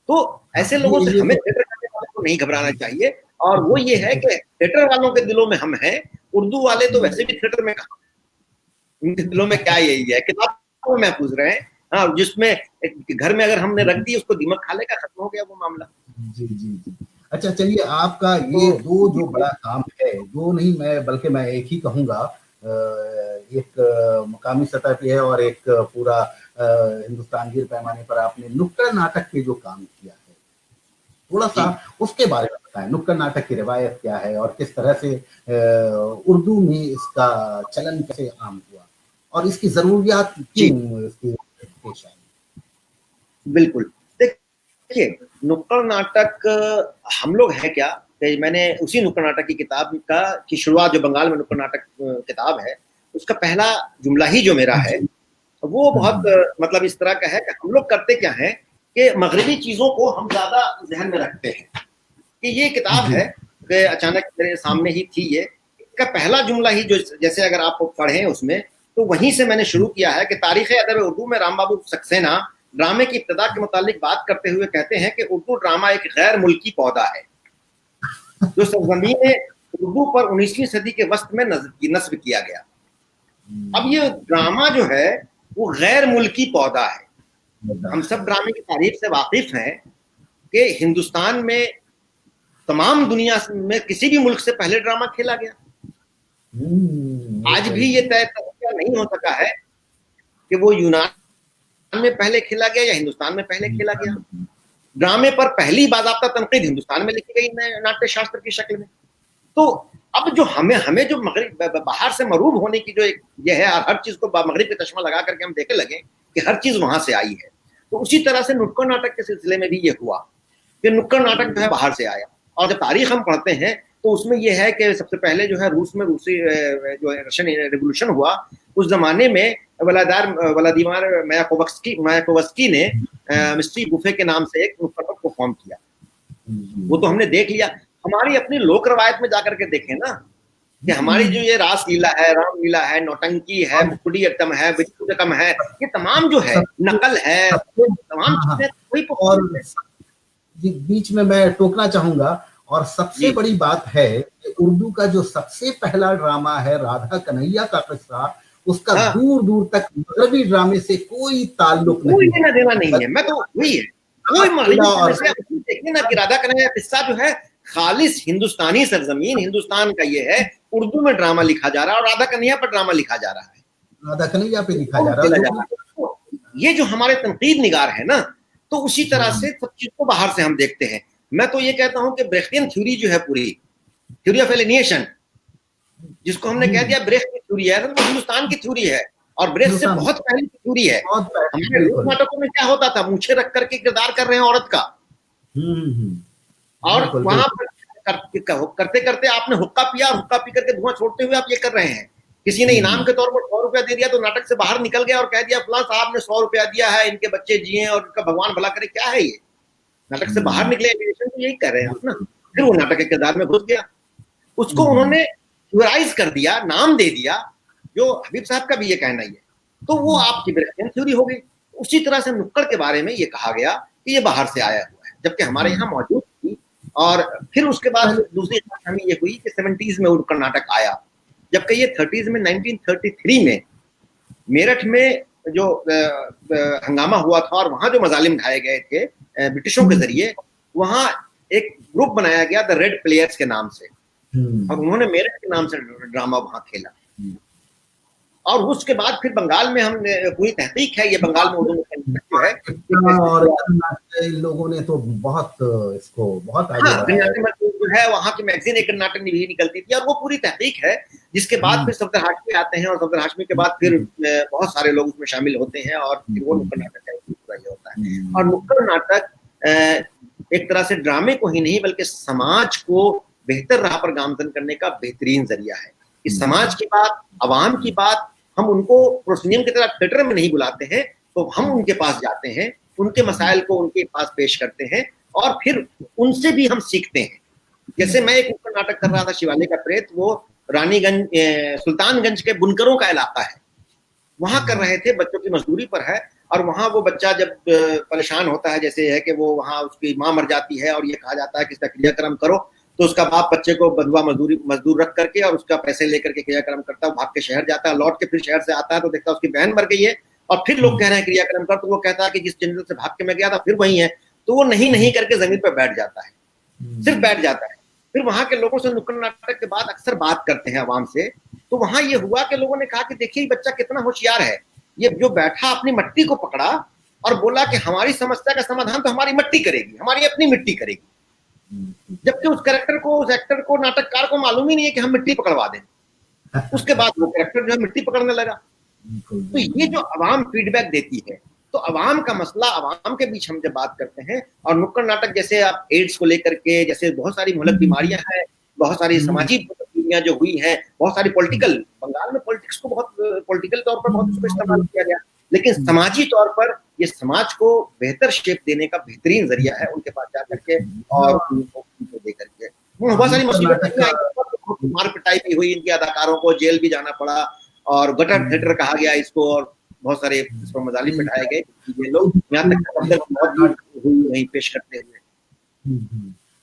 Speaker 2: तो ऐसे लोगों से हमें थिएटर करने वालों को नहीं घबराना चाहिए, और वो ये है कि थिएटर वालों के दिलों में हम हैं, उर्दू वाले तो वैसे भी थिएटर में कहाँ, उनके दिलों में क्या यही है, किताब में महफूज रहे हैं, हाँ, जिसमें घर में अगर हमने रख दी उसको दीमक खा लेगा, खत्म हो गया वो मामला।
Speaker 1: जी। अच्छा चलिए, आपका ये दो जो बड़ा काम है, दो नहीं मैं बल्कि मैं एक ही कहूँगा, एक मुकामी सतह पे है और एक पूरा हिंदुस्तान गिर पैमाने पर आपने नुक्कड़ नाटक के जो काम किया है, थोड़ा सा उसके बारे में बताएं। नुक्कड़ नाटक की रिवायत क्या है और किस तरह से उर्दू में इसका चलन कैसे आम हुआ और इसकी जरूरियात क्यों इसकी पेश आई?
Speaker 2: बिल्कुल, देखिए नुक्कड़ नाटक हम लोग है क्या, मैंने उसी नुक्कड़ नाटक की किताब की शुरुआत, जो बंगाल में नुक्कड़ नाटक किताब है, उसका पहला जुमला ही जो मेरा है वो बहुत मतलब इस तरह का है कि हम लोग करते क्या है कि मगरबी चीजों को हम ज्यादा ध्यान में रखते हैं, कि ये किताब है कि अचानक मेरे सामने ही थी, ये इसका पहला जुमला ही जो, जैसे अगर आप पढ़ें उसमें, तो वहीं से मैंने शुरू किया है कि तारीख अदब उर्दू में राम बाबू सक्सेना ड्रामे की इब्तिदा के मुतालिक बात करते हुए कहते हैं कि उर्दू ड्रामा एक गैर मुल्की पौधा है जो सरजमीन उर्दू पर 19वीं सदी के वस्त में नस्ब किया गया। अब ये ड्रामा जो है वो गैर मुल्की पौधा है। हम सब ड्रामे की तारीफ से वाकिफ हैं कि हिंदुस्तान में तमाम दुनिया में किसी भी मुल्क से पहले ड्रामा खेला गया। आज भी ये तय नहीं हो सका है कि वो यूनान में पहले खेला गया या हिंदुस्तान में पहले खेला गया। ड्रामे पर पहली बाज़ाब्ता तनकीद हिंदुस्तान में लिखी गई नाट्य शास्त्र की शक्ल में। तो अब जो हमें जो मगरिब बाहर से मरूब होने की जो एक ये है, और हर चीज को मगरिब का चश्मा लगा करके हम देखने लगे कि हर चीज वहां से आई है, तो उसी तरह से नुक्कड़ नाटक के सिलसिले में भी ये हुआ कि नुक्कड़ नाटक जो है बाहर से आया। और जब तारीख हम पढ़ते हैं तो उसमें यह है कि सबसे पहले जो है रूसी जो रशियन रेवोल्यूशन हुआ, उस जमाने में व्लादिमीर मायाकोव्स्की ने मिस्ट्री बुफे के नाम से एक नुक्कड़ को फॉर्म किया। वो तो हमने देख लिया। हमारी अपनी लोक रवायत में जाकर के देखें ना कि हमारी जो ये रास लीला है, राम लीला है, नौटंकी है, मुकुडियट्टम है, बिच्छूदकम है, ये तमाम जो है नकल है, तमाम चीजें कोई। और
Speaker 1: बीच में मैं टोकना चाहूंगा, और सबसे बड़ी बात है कि उर्दू का जो सबसे पहला ड्रामा है राधा कन्हैया का किस्सा, उसका दूर दूर तक मगरबी ड्रामे से कोई ताल्लुक नहीं,
Speaker 2: कोई लेना देना नहीं है। मैं तो वही है, कोई मगरबी देखिए ना कि राधा कन्हैया किस्सा जो है खालिस हिंदुस्तानी सरजमीन, हिंदुस्तान का ये है, उर्दू में ड्रामा लिखा जा रहा है और राधा कन्हैया पर ड्रामा लिखा जा रहा है,
Speaker 1: राधा कन्हैया पे लिखा जा रहा है।
Speaker 2: ये जो हमारे तनकीद निगार है ना, तो उसी तरह से सब चीज को बाहर से हम देखते हैं। मैं तो ये कहता हूं कि ब्रेख्टियन थ्योरी जो है, पूरी थ्योरी ऑफ एलिनिएशन, जिसको हमने कह दिया ब्रेख्ट की थ्योरी है, तो हिंदुस्तान की थ्योरी है और ब्रेख्ट से बहुत पहले की थ्योरी है। हमारे लोक नाटकों में क्या होता था, मूछे रख करके किरदार कर रहे हैं औरत का, और
Speaker 1: बिल्कुल
Speaker 2: वहां
Speaker 1: बिल्कुल।
Speaker 2: पर करते करते आपने हुक्का पिया, हुक्का पी करके धुआं छोड़ते हुए आप ये कर रहे हैं। किसी ने इनाम के तौर पर 100 रुपया दे दिया तो नाटक से बाहर निकल गया और कह दिया फलां साहब ने 100 रुपया दिया है, इनके बच्चे जिए और इनका भगवान भला करे। क्या है ये? नाटक से बाहर निकले एलिगेशन तो यही कर रहे हैं आप ना। फिर वो नाटक के किरदार में घुस गया, उसको उन्होंने ह्यूमराइज कर दिया, नाम दे दिया, जो हबीब साहब का भी ये कहना ही है। तो वो आपकी ब्रेन थ्योरी हो गई। उसी तरह से नुक्कड़ के बारे में ये कहा गया कि ये बाहर से आया हुआ है, जबकि हमारे यहाँ मौजूद थी। और फिर उसके बाद दूसरी हमें ये हुई कि 70s में नुक्कड़ नाटक आया, जबकि ये 30s में 1933 में मेरठ में जो हंगामा हुआ था और वहां जो मजालिम ढाए गए थे ब्रिटिशों के जरिए, वहां एक ग्रुप बनाया गया द रेड प्लेयर्स के नाम से, और उन्होंने मेरठ के नाम से ड्रामा वहां खेला। और उसके बाद फिर बंगाल में हमने पूरी तहकीक है, ये बंगाल में उर्दू जो है,
Speaker 1: और इन लोगों ने तो बहुत इसको बहुत आगे बढ़ाया
Speaker 2: जो है, वहां की मैगजीन एक नाटक भी निकलती थी, और वो पूरी तहकीक है। जिसके बाद फिर सफदर हाशमी आते हैं, और सफदर हाशमी के बाद फिर बहुत सारे लोग उसमें शामिल होते हैं, और फिर वो नुक्कड़ नाटक का पूरा ये होता है। और नुक्कड़ नाटक एक तरह से ड्रामे को ही नहीं बल्कि समाज को बेहतर राह पर गामजन करने का बेहतरीन जरिया है। कि समाज की बात, आवाम की बात, हम उनको प्रोसिनियम की तरह थिएटर में नहीं बुलाते हैं, तो हम उनके पास जाते हैं, उनके मसाइल को उनके पास पेश करते हैं, और फिर उनसे भी हम सीखते हैं। जैसे मैं एक नुक्कड़ नाटक कर रहा था, शिवालय का प्रेत, वो रानीगंज सुल्तानगंज के बुनकरों का इलाका है, वहां कर रहे थे, बच्चों की मजदूरी पर है। और वहां वो बच्चा जब परेशान होता है, जैसे है कि वो वहां उसकी माँ मर जाती है और ये कहा जाता है कि इसका क्रियाक्रम करो, तो उसका बाप बच्चे को बंधुआ मजदूर रख करके और उसका पैसे लेकर के क्रियाक्रम करता है, भाग के शहर जाता है, लौट के फिर शहर से आता है तो देखता है उसकी बहन मर गई है, और फिर लोग कह रहे हैं क्रियाक्रम कर, तो वो कहता है कि जिस जंगल से भाग के मैं गया था फिर वही है, तो वो नहीं करके जमीन पर बैठ जाता है, सिर्फ बैठ जाता है। फिर वहां के लोगों से नुक्कड़ नाटक के बाद अक्सर बात करते हैं आवाम से, तो वहां ये हुआ कि लोगों ने कहा कि देखिए ये बच्चा कितना होशियार है, ये जो बैठा अपनी मट्टी को पकड़ा और बोला कि हमारी समस्या का समाधान तो हमारी मट्टी करेगी, हमारी अपनी मिट्टी करेगी। जबकि उस कैरेक्टर को, उस एक्टर को, नाटककार को मालूम ही नहीं है कि हम मिट्टी पकड़वा दें। उसके बाद वो कैरेक्टर जो है मिट्टी पकड़ने लगा। तो ये जो आवाम फीडबैक देती है, तो आवाम का मसला, आवाम के बीच हम जब बात करते हैं, और नुक्कड़ नाटक जैसे आप एड्स को लेकर के, जैसे बहुत सारी मुहलक बीमारियां हैं, बहुत सारी समाजी तब्दीलियां जो हुई हैं, बहुत सारी पॉलिटिकल, बंगाल में पॉलिटिक्स को बहुत पॉलिटिकल तौर पर बहुत उसको इस्तेमाल किया गया, लेकिन समाजी तौर पर ये समाज को बेहतर शेप देने का बेहतरीन जरिया है, उनके पास जा करके और उनको दे करके। बहुत सारी मुसीबतें आई, मार पिटाई भी हुई, इनके अदाकारों को जेल भी जाना पड़ा, और गटर थिएटर कहा गया इसको, और बहुत सारे इस पर मजालिम बिठाए गए। ये लोग यहाँ तक हुई पेश करते हुए।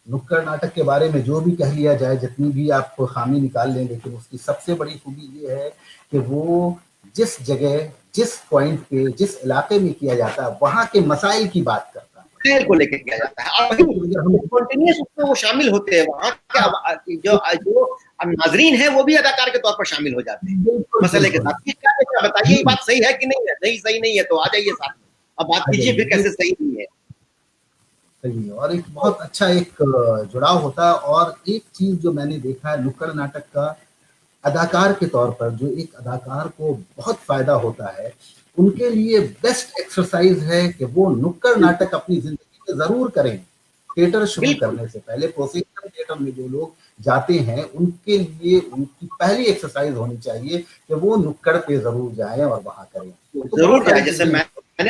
Speaker 1: नुक्कड़ नाटक के बारे में जो भी कह लिया जाए, जितनी भी आप खामी निकाल लें, लेकिन उसकी सबसे बड़ी खूबी ये है कि वो जिस जगह, जिस पॉइंट पे, जिस इलाके में किया जाता है, वहां के मसाइल की बात करता है,
Speaker 2: को लेकर किया जाता है, और कंटिन्यूस उसमें वो शामिल होते हैं। वहां के जो नाजरीन है वो भी अदाकार के तौर पर शामिल हो जाते हैं मसले के साथ। क्या बताइए, ये बात सही है कि नहीं है? नहीं, सही नहीं है तो आ जाइए साथ में, अब बात कीजिए फिर कैसे सही नहीं है।
Speaker 1: सही है, और एक बहुत अच्छा एक जुड़ाव होता है। और एक चीज जो मैंने देखा है नुक्कड़ नाटक का, अदाकार के तौर पर जो एक अदाकार को बहुत फायदा होता है, उनके लिए बेस्ट एक्सरसाइज है कि वो नुक्कड़ नाटक अपनी जिंदगी में जरूर करें। थिएटर शुरू करने से पहले, प्रोफेशनल थिएटर में जो लोग जाते हैं, उनके लिए उनकी पहली एक्सरसाइज होनी चाहिए कि वो नुक्कड़ पे जरूर जाएं और वहां करें,
Speaker 2: जरूर जाए। जैसे मैंने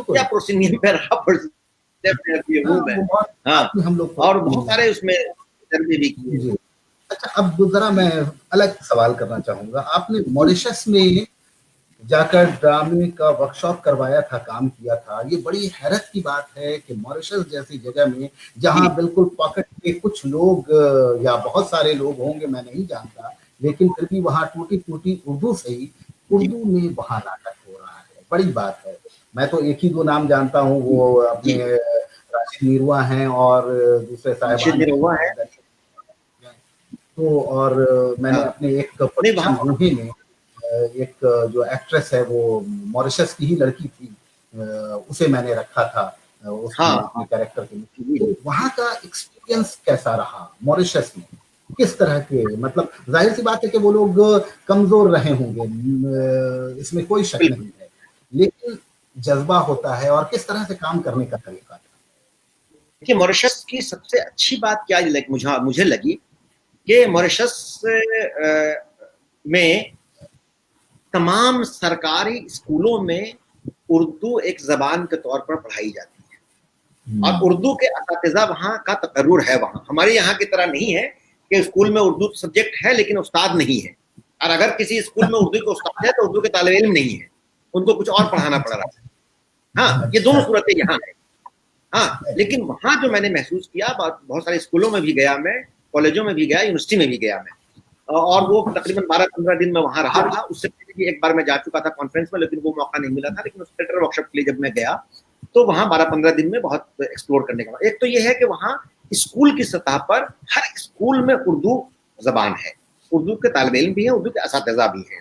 Speaker 2: क्या प्रोसिनियम पे रहा, हम लोग और बहुत सारे उसमें भी किए।
Speaker 1: अच्छा, अब जरा मैं अलग सवाल करना चाहूंगा। आपने मॉरिशस में जाकर ड्रामे का वर्कशॉप करवाया था, काम किया था। ये बड़ी हैरत की बात है कि मॉरिशस जैसी जगह में, जहां बिल्कुल पॉकेट के कुछ लोग या बहुत सारे लोग होंगे, मैं नहीं जानता, लेकिन फिर भी वहां टूटी फूटी उर्दू से ही, उर्दू में वहां नाटक हो रहा है। बड़ी बात है। मैं तो एक ही दो नाम जानता हूँ, वो अपने राशिद मीरवा हैं और दूसरे साहिबान हैं। तो और मैंने अपने एक मूवी में एक जो एक्ट्रेस है वो मॉरिशस की ही लड़की थी, उसे मैंने रखा था अपने कैरेक्टर के लिए। तो वहाँ का एक्सपीरियंस कैसा रहा मॉरिशस में? किस तरह के, मतलब जाहिर सी बात है कि वो लोग कमजोर रहे होंगे, इसमें कोई शक नहीं है, लेकिन जज्बा होता है, और किस तरह से काम करने का तरीका था?
Speaker 2: कि मॉरिशस की सबसे अच्छी बात क्या मुझे लगी कि मॉरिशस में तमाम सरकारी स्कूलों में उर्दू एक जबान के तौर पर पढ़ाई जाती है और उर्दू के असातिज़ा वहाँ का तकर्रुर है। वहाँ हमारे यहाँ की तरह नहीं है कि स्कूल में उर्दू सब्जेक्ट है लेकिन उस्ताद नहीं है, और अगर किसी स्कूल में उर्दू के उस्ताद है तो उर्दू के तालिब इल्म नहीं है, उनको कुछ और पढ़ाना पड़ रहा है। हाँ, ये दोनों सूरतें यहाँ है। हाँ, लेकिन वहाँ जो मैंने महसूस किया, बहुत सारे स्कूलों में भी गया मैं, कॉलेजों में भी गया, यूनिवर्सिटी में भी गया मैं, और वो तकरीबन 12-15 दिन में वहाँ रहा था। उससे पहले भी एक बार मैं जा चुका था कॉन्फ्रेंस में, लेकिन वो मौका नहीं मिला था। लेकिन उस थिएटर वर्कशॉप के लिए जब मैं गया तो वहाँ 12-15 दिन में बहुत एक्सप्लोर करने का, एक तो ये है कि वहाँ स्कूल की सतह पर हर स्कूल में उर्दू जबान है, उर्दू के तालिब इल्म भी है, उर्दू के असातिज़ा भी है।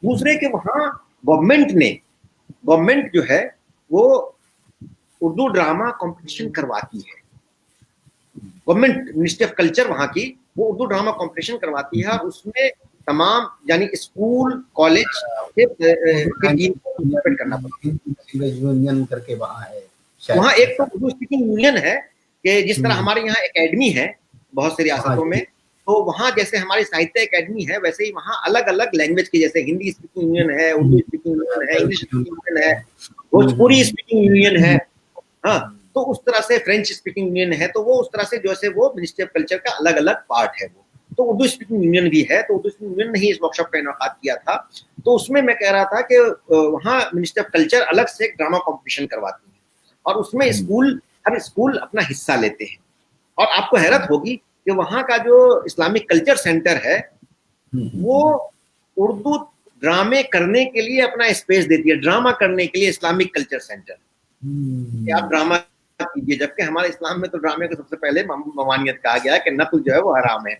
Speaker 2: दूसरे के वहाँ गवर्नमेंट जो है वो उर्दू ड्रामा कंपटीशन करवाती है। गवर्नमेंट मिनिस्ट्री ऑफ कल्चर वहाँ की, वो उर्दू ड्रामा कंपटीशन करवाती है और उसमें तमाम यानी स्कूल कॉलेज के पार्टिसिपेट करना पड़ता है।
Speaker 1: यूनियन करके वहाँ है,
Speaker 2: वहाँ एक तो उर्दू स्पीकिंग यूनियन है कि जिस तरह हमारे यहाँ एकेडमी है बहुत सी रियासतों में, तो वहाँ जैसे हमारी साहित्य एकेडमी है वैसे ही वहाँ अलग अलग लैंग्वेज की, जैसे हिंदी स्पीकिंग यूनियन है, उर्दू स्पीकिंग यूनियन है, इंग्लिश स्पीकिंग यूनियन है, भोजपुरी स्पीकिंग यूनियन है। हाँ, तो उस तरह से फ्रेंच स्पीकिंग यूनियन है, तो वो उस तरह से जैसे वो मिनिस्ट्री ऑफ कल्चर का अलग अलग पार्ट है वो, तो उर्दू स्पीकिंग यूनियन भी है। तो उर्दू स्पीकिंग यूनियन ने ही इस वर्कशॉप का इनेकाद किया था। तो उसमें मैं कह रहा था कि वहाँ मिनिस्ट्री ऑफ कल्चर अलग से एक ड्रामा कॉम्पिटिशन करवाती है और उसमें हर स्कूल अपना हिस्सा लेते हैं। और आपको हैरत होगी कि वहाँ का जो इस्लामिक कल्चर सेंटर है वो उर्दू ड्रामे करने के लिए अपना स्पेस देती है, ड्रामा करने के लिए इस्लामिक कल्चर सेंटर कि आप ड्रामा कीजिए, जबकि हमारे इस्लाम में तो ड्रामे को सबसे पहले ममानियत कहा गया है कि नक्ल जो है वो हराम है।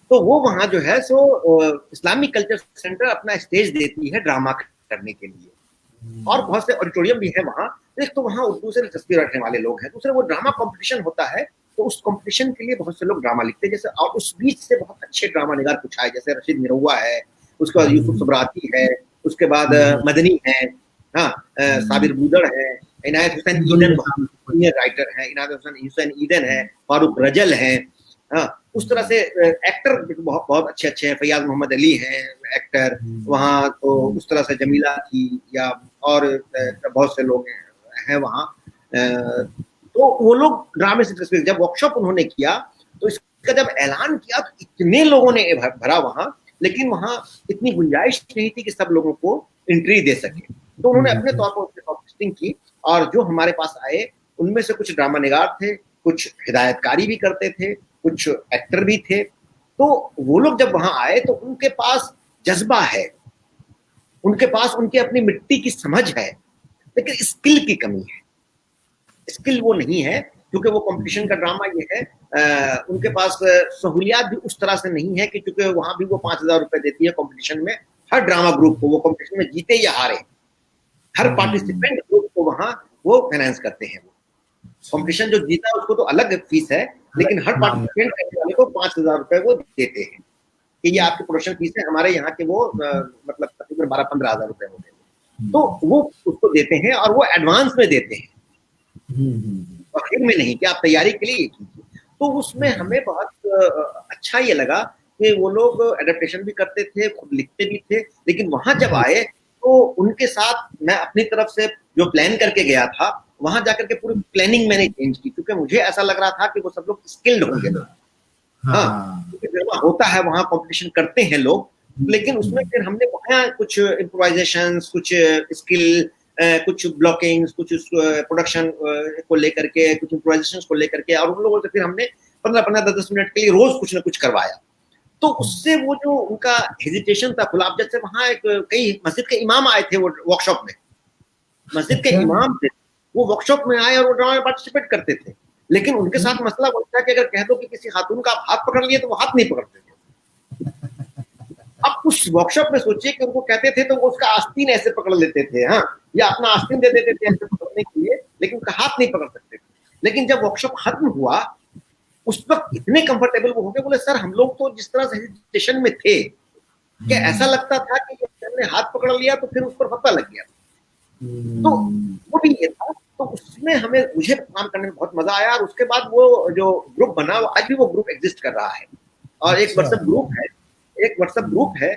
Speaker 2: तो वो वहाँ जो है सो इस्लामिक कल्चर सेंटर अपना स्टेज देती है ड्रामा करने के लिए, और बहुत से ऑडिटोरियम भी है वहाँ। एक तो वहाँ उर्दू से दिलचस्पी रखने वाले लोग हैं, दूसरे वो ड्रामा कंपटीशन होता है तो उस कंपटीशन के लिए बहुत से लोग ड्रामा लिखते हैं जैसे, और उस बीच से बहुत अच्छे ड्रामा निगार कुछ आए, जैसे रशीद निरहुआ है, उसके बाद यूसुफ सबराती है, उसके बाद मदनी है, हाँ, साबिर बूदड़ है, इनायत हुसैन ईदन सीनियर राइटर है, इनायत हुसैन ईदन है, फारूक रजल है। हाँ, उस तरह से एक्टर बहुत अच्छे अच्छे हैं, फैयाज मोहम्मद अली हैं एक्टर वहाँ, तो उस तरह से जमीला थी या और बहुत से लोग हैं वहाँ। तो वो लोग ड्रामे से दिलचस्पी, जब वर्कशॉप उन्होंने किया तो इसका जब ऐलान किया तो इतने लोगों ने भरा वहाँ, लेकिन वहाँ इतनी गुंजाइश नहीं थी कि सब लोगों को एंट्री दे सके। तो उन्होंने अपने तौर पर उसकी शॉर्टलिस्टिंग की और जो हमारे पास आए उनमें से कुछ ड्रामा निगार थे, कुछ हिदायतकारी भी करते थे, कुछ एक्टर भी थे। तो वो लोग जब वहां आए तो उनके पास जज्बा है, उनके पास उनकी अपनी मिट्टी की समझ है, लेकिन स्किल की कमी है। स्किल वो नहीं है क्योंकि वो कंपटीशन का ड्रामा ये है, उनके पास सहूलियात भी उस तरह से नहीं है कि चूंकि वहां भी वो 5,000 रुपए देती है कंपटीशन में हर ड्रामा ग्रुप को, वो कंपटीशन में जीते या हारे हर पार्टिसिपेंट ग्रुप को वहां वो फाइनेंस करते हैं। कंपटीशन जो जीता उसको तो अलग फीस है, लेकिन हर पार्टिसिपेंट करने वाले को 5,000 रुपए वो देते हैं कि ये आपकी प्रोडक्शन फीस है। हमारे यहाँ के वो मतलब तकरीबन 12-15 हजार रुपए होते हैं, तो वो उसको देते हैं और वो एडवांस में देते हैं, आखिर में नहीं कि आप तैयारी के लिए ये कीजिए। तो उसमें हमें बहुत अच्छा ये लगा कि वो लोग एडेप्टेशन भी करते थे, खुद लिखते भी थे, लेकिन वहां जब आए तो उनके साथ मैं अपनी तरफ से जो प्लान करके गया था वहां जाकर के पूरी प्लानिंग मैंने चेंज की, क्योंकि मुझे ऐसा लग रहा था कि वो सब लोग स्किल्ड होंगे। हाँ, होता है वहां कंपटीशन करते हैं लोग, लेकिन उसमें फिर हमने वहां कुछ इम्प्रोवाइजेशन, कुछ स्किल, कुछ ब्लॉकिंग्स, कुछ प्रोडक्शन को लेकर के, कुछ इम्प्रोवाइजेशन को लेकर के, और उन लोगों से फिर हमने 15-15, 10-10 मिनट के लिए रोज कुछ ना कुछ करवाया। तो उससे वो जो उनका हेजिटेशन था खुला, जैसे वहां कई मस्जिद के इमाम आए थे वो वर्कशॉप में, मस्जिद के इमाम थे वो वर्कशॉप में आए और वो ड्रामा में पार्टिसिपेट करते थे, लेकिन उनके साथ मसला वो था कि अगर कह दो कि किसी खातून का आप हाथ पकड़ लिए तो वो हाथ नहीं पकड़ते थे। अब उस वर्कशॉप में सोचिए कि उनको कहते थे तो वो उसका आस्तीन ऐसे पकड़ लेते थे, हाँ, या अपना आस्तीन दे देते थे ऐसे पकड़ने के लिए, लेकिन उनका हाथ नहीं पकड़ सकते थे। लेकिन जब वर्कशॉप खत्म हुआ उस वक्त इतने कंफर्टेबल वो हो गए, बोले सर हम लोग तो जिस तरह से हेजिटेशन में थे कि ऐसा लगता था कि हमने हाथ पकड़ लिया तो फिर उस पर फतवा लग गया। तो वो भी ये था, तो उसमें मुझे काम करने में बहुत मजा आया। और उसके बाद वो जो ग्रुप बना, वो आज भी वो ग्रुप एग्जिस्ट कर रहा है। और एक व्हाट्सएप ग्रुप है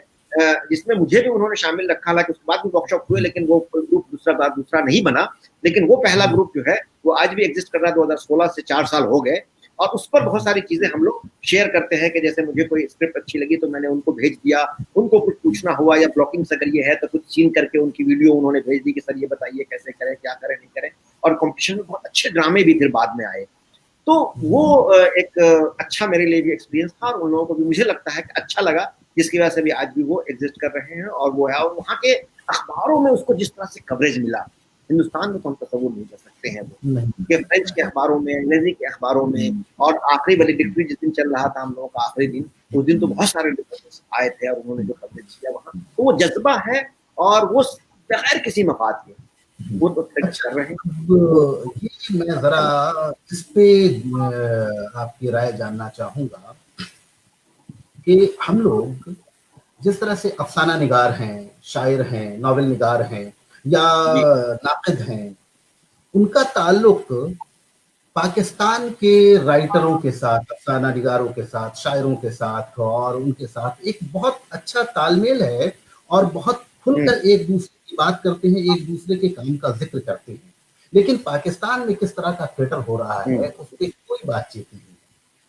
Speaker 2: जिसमें मुझे भी उन्होंने शामिल रखा। हालांकि उसके बाद भी वर्कशॉप हुए, लेकिन वो ग्रुप दूसरा नहीं बना। लेकिन वो पहला ग्रुप जो है वो आज भी एग्जिस्ट कर रहा है। 2016 से 4 साल हो गए, और उस पर बहुत सारी चीजें हम लोग शेयर करते हैं कि जैसे मुझे कोई स्क्रिप्ट अच्छी लगी तो मैंने उनको भेज दिया, उनको कुछ पूछना हुआ या ब्लॉकिंग से अगर ये है तो कुछ सीन करके उनकी वीडियो उन्होंने भेज दी कि सर ये बताइए कैसे करें, क्या करें, नहीं करें। और कंपटीशन में बहुत अच्छे ड्रामे भी फिर बाद में आए। तो वो एक अच्छा मेरे लिए भी एक्सपीरियंस था, और उन लोगों को भी मुझे लगता है कि अच्छा लगा, जिसकी वजह से भी आज भी वो एग्जिस्ट कर रहे हैं। और वो है, और वहाँ के अखबारों में उसको जिस तरह से कवरेज मिला, हिंदुस्तान में तो हम तस्वुर नहीं कर सकते हैं वो, कि फ्रेंच के अखबारों में, अंग्रेजी के अखबारों में। और आखिरी वैलिडिक्टरी जिस दिन चल रहा था हम लोगों का आखिरी दिन, उस दिन तो बहुत सारे रिपोर्टर्स आए थे और उन्होंने जो कवरेज किया वहाँ, तो वो जज्बा है और वो बगैर किसी मफाद के वो तो कर रहे हैं।
Speaker 1: ये मैं जरा इस पे आपकी राय जानना चाहूंगा कि हम लोग जिस तरह से अफसाना निगार हैं, शायर हैं, नॉवेल निगार हैं या नाक़िद हैं, उनका ताल्लुक पाकिस्तान के राइटरों के साथ, अफसाना निगारों के साथ, शायरों के साथ और उनके साथ एक बहुत अच्छा तालमेल है और बहुत खुलकर एक दूसरे की बात करते हैं, एक दूसरे के काम का जिक्र करते हैं। लेकिन पाकिस्तान में किस तरह का थिएटर हो रहा है उस पर कोई बातचीत नहीं है।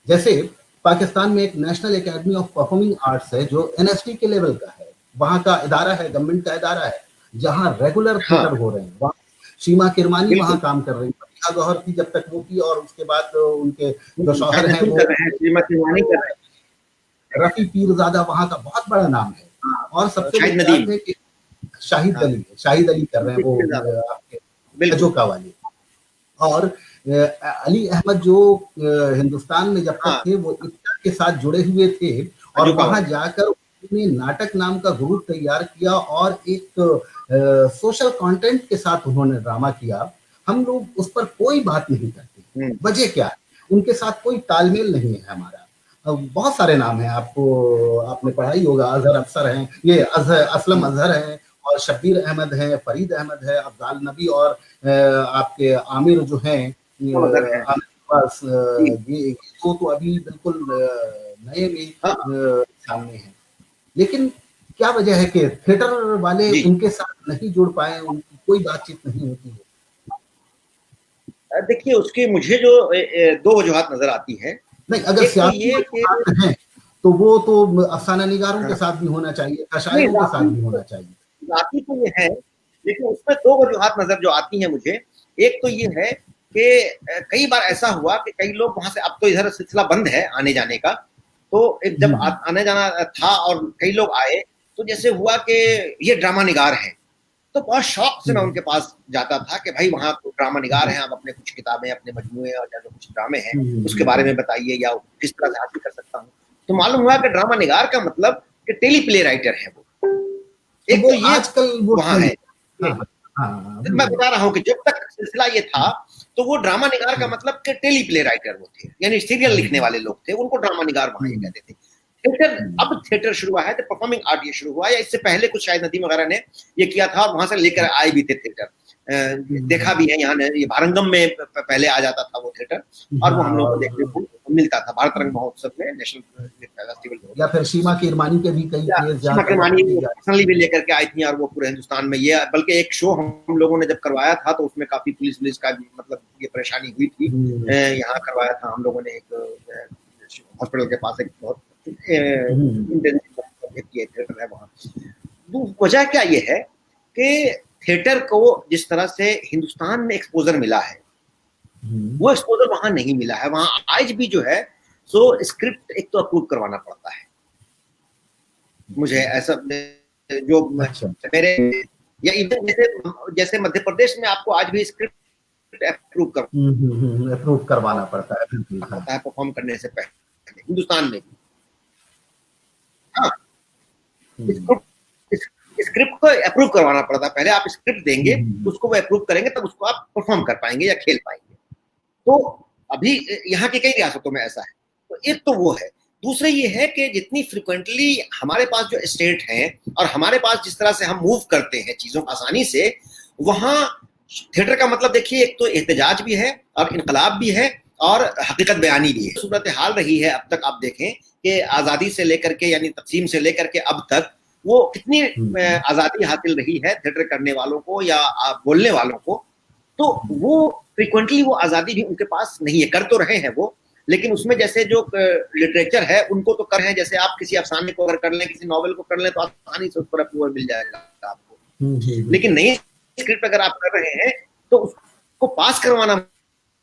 Speaker 1: जैसे पाकिस्तान में एक national academy of performing arts है जो एनएसडी के लेवल का है, वहाँ का इदारा है, गवर्नमेंट का इदारा है, जहाँ रेगुलर थिएटर हो रहे हैं। वहाँ शीमा किरमानी वहाँ काम कर रही है, गौहर थी जब तक वो की, और उसके बाद उनके जो शौहर हैं वो रफी पीरजादा वहाँ का बहुत बड़ा नाम है। और सबसे बड़ी बात है कि शाहिद अली कर रहे हैं वो आपके अजोका वाले। और अली अहमद जो हिंदुस्तान में जब तक थे वो इफ्ता के साथ जुड़े हुए थे, और वहां जाकर उन्होंने नाटक नाम का ग्रुप तैयार किया और एक सोशल कंटेंट के साथ उन्होंने ड्रामा किया। हम लोग उस पर कोई बात नहीं करते, वजह क्या है? उनके साथ कोई तालमेल नहीं है हमारा। बहुत सारे नाम हैं, आपने पढ़ा ही होगा, अजहर अफसर हैं, ये असलम अजहर हैं, और शब्बीर अहमद है, फरीद अहमद है, अफजाल नबी, और आपके आमिर जो हैं, ये तो अभी बिल्कुल नए में सामने हैं। लेकिन क्या वजह है कि थिएटर वाले उनके साथ नहीं जुड़ पाए, उनकी कोई बातचीत नहीं होती है?
Speaker 2: देखिए, उसकी मुझे जो 2 वजूहात नजर आती है।
Speaker 1: नहीं, अगर सियासी हैं तो वो तो अफसाना निगारों के साथ भी होना चाहिए, शायरों के साथ भी होना चाहिए।
Speaker 2: बाकी तो ये है, लेकिन उसमें 2 वजूहात नजर जो आती हैं मुझे। एक तो ये है कि कई बार ऐसा हुआ कि कई लोग वहां से, अब तो इधर सिलसिला बंद है आने जाने का, तो जब आने जाना था और कई लोग आए, तो जैसे हुआ कि ये ड्रामा निगार है, तो बहुत शौक से मैं उनके पास जाता था कि भाई वहाँ ड्रामा निगार हैं, आप अपने कुछ किताबें, अपने मजमूए और जैसे कुछ ड्रामे हैं उसके बारे में बताइए, या किस तरह से हासिल कर सकता हूँ। तो मालूम हुआ कि ड्रामा निगार का मतलब कि टेली प्ले राइटर है वो। एक तो ये
Speaker 1: आजकल
Speaker 2: वहाँ है। मैं बता रहा हूँ कि जब तक सिलसिला ये था तो वो ड्रामा निगार का मतलब कि टेली प्ले राइटर वो थे, यानी सीरियल लिखने वाले लोग थे, उनको ड्रामा निगार वहाँ ये कहते थे। थिएटर, अब थिएटर शुरू हुआ है तो परफॉर्मिंग आर्ट ये शुरू हुआ है, या इससे पहले कुछ शायद नदीम वगैरह ने ये किया था और वहां से लेकर आए भी थे थिएटर। देखा भी है यहाँ, ये भारंगम में पहले आ जाता था वो थिएटर, और वो हम लोग को देखने को मिलता था भारत रंग महोत्सव में, नेशनल फेस्टिवल,
Speaker 1: या फिर शीमा किरमानी के भी कई
Speaker 2: शीमा किरमानी पर्सनली भी लेकर के आई थी, और वो पूरे हिंदुस्तान में ये, बल्कि एक शो हम लोगों ने जब करवाया था तो उसमें काफी पुलिस का भी मतलब ये परेशानी हुई थी। यहाँ करवाया था हम लोगों ने, एक हॉस्पिटल के पास एक बहुत थिएटर है वहाँ। वजह क्या ये है कि थिएटर को जिस तरह से हिंदुस्तान में एक्सपोजर मिला है, वो एक्सपोजर वहां नहीं मिला है। वहां आज भी जो है सो स्क्रिप्ट एक तो अप्रूव करवाना पड़ता है मुझे, ऐसा जो मेरे, या इवन जैसे मध्य प्रदेश में आपको आज भी स्क्रिप्ट
Speaker 1: अप्रूव करवाना पड़ता है
Speaker 2: परफॉर्म करने से पहले। हिंदुस्तान में भी स्क्रिप्ट को अप्रूव करवाना पड़ता है। पहले आप स्क्रिप्ट देंगे, उसको वो अप्रूव करेंगे, तब उसको आप परफॉर्म कर पाएंगे या खेल पाएंगे। तो अभी यहाँ की कई रियासतों में ऐसा है। तो एक तो वो है। दूसरा ये है कि जितनी फ्रिक्वेंटली हमारे पास जो स्टेट हैं और हमारे पास जिस तरह से हम मूव करते हैं चीजों आसानी से, वहां थिएटर का मतलब देखिए, एक तो एहतजाज भी है और इनकलाब भी है और हकीकत बयानी भी है। सूरत हाल रही है अब तक, आप देखें कि आज़ादी से लेकर के, यानी तकसीम से लेकर के अब तक वो कितनी आज़ादी हासिल रही है थिएटर करने वालों को या बोलने वालों को। तो वो फ्रिक्वेंटली वो आज़ादी भी उनके पास नहीं है। कर तो रहे हैं वो, लेकिन उसमें जैसे जो लिटरेचर है उनको तो कर रहे हैं। जैसे आप किसी अफसाने को अगर कर लें, किसी नॉवेल को कर लें, तो आसानी से उस पर अप्रूवल मिल जाएगा आपको। लेकिन नई स्क्रिप्ट अगर आप कर रहे हैं तो उसको पास करवाना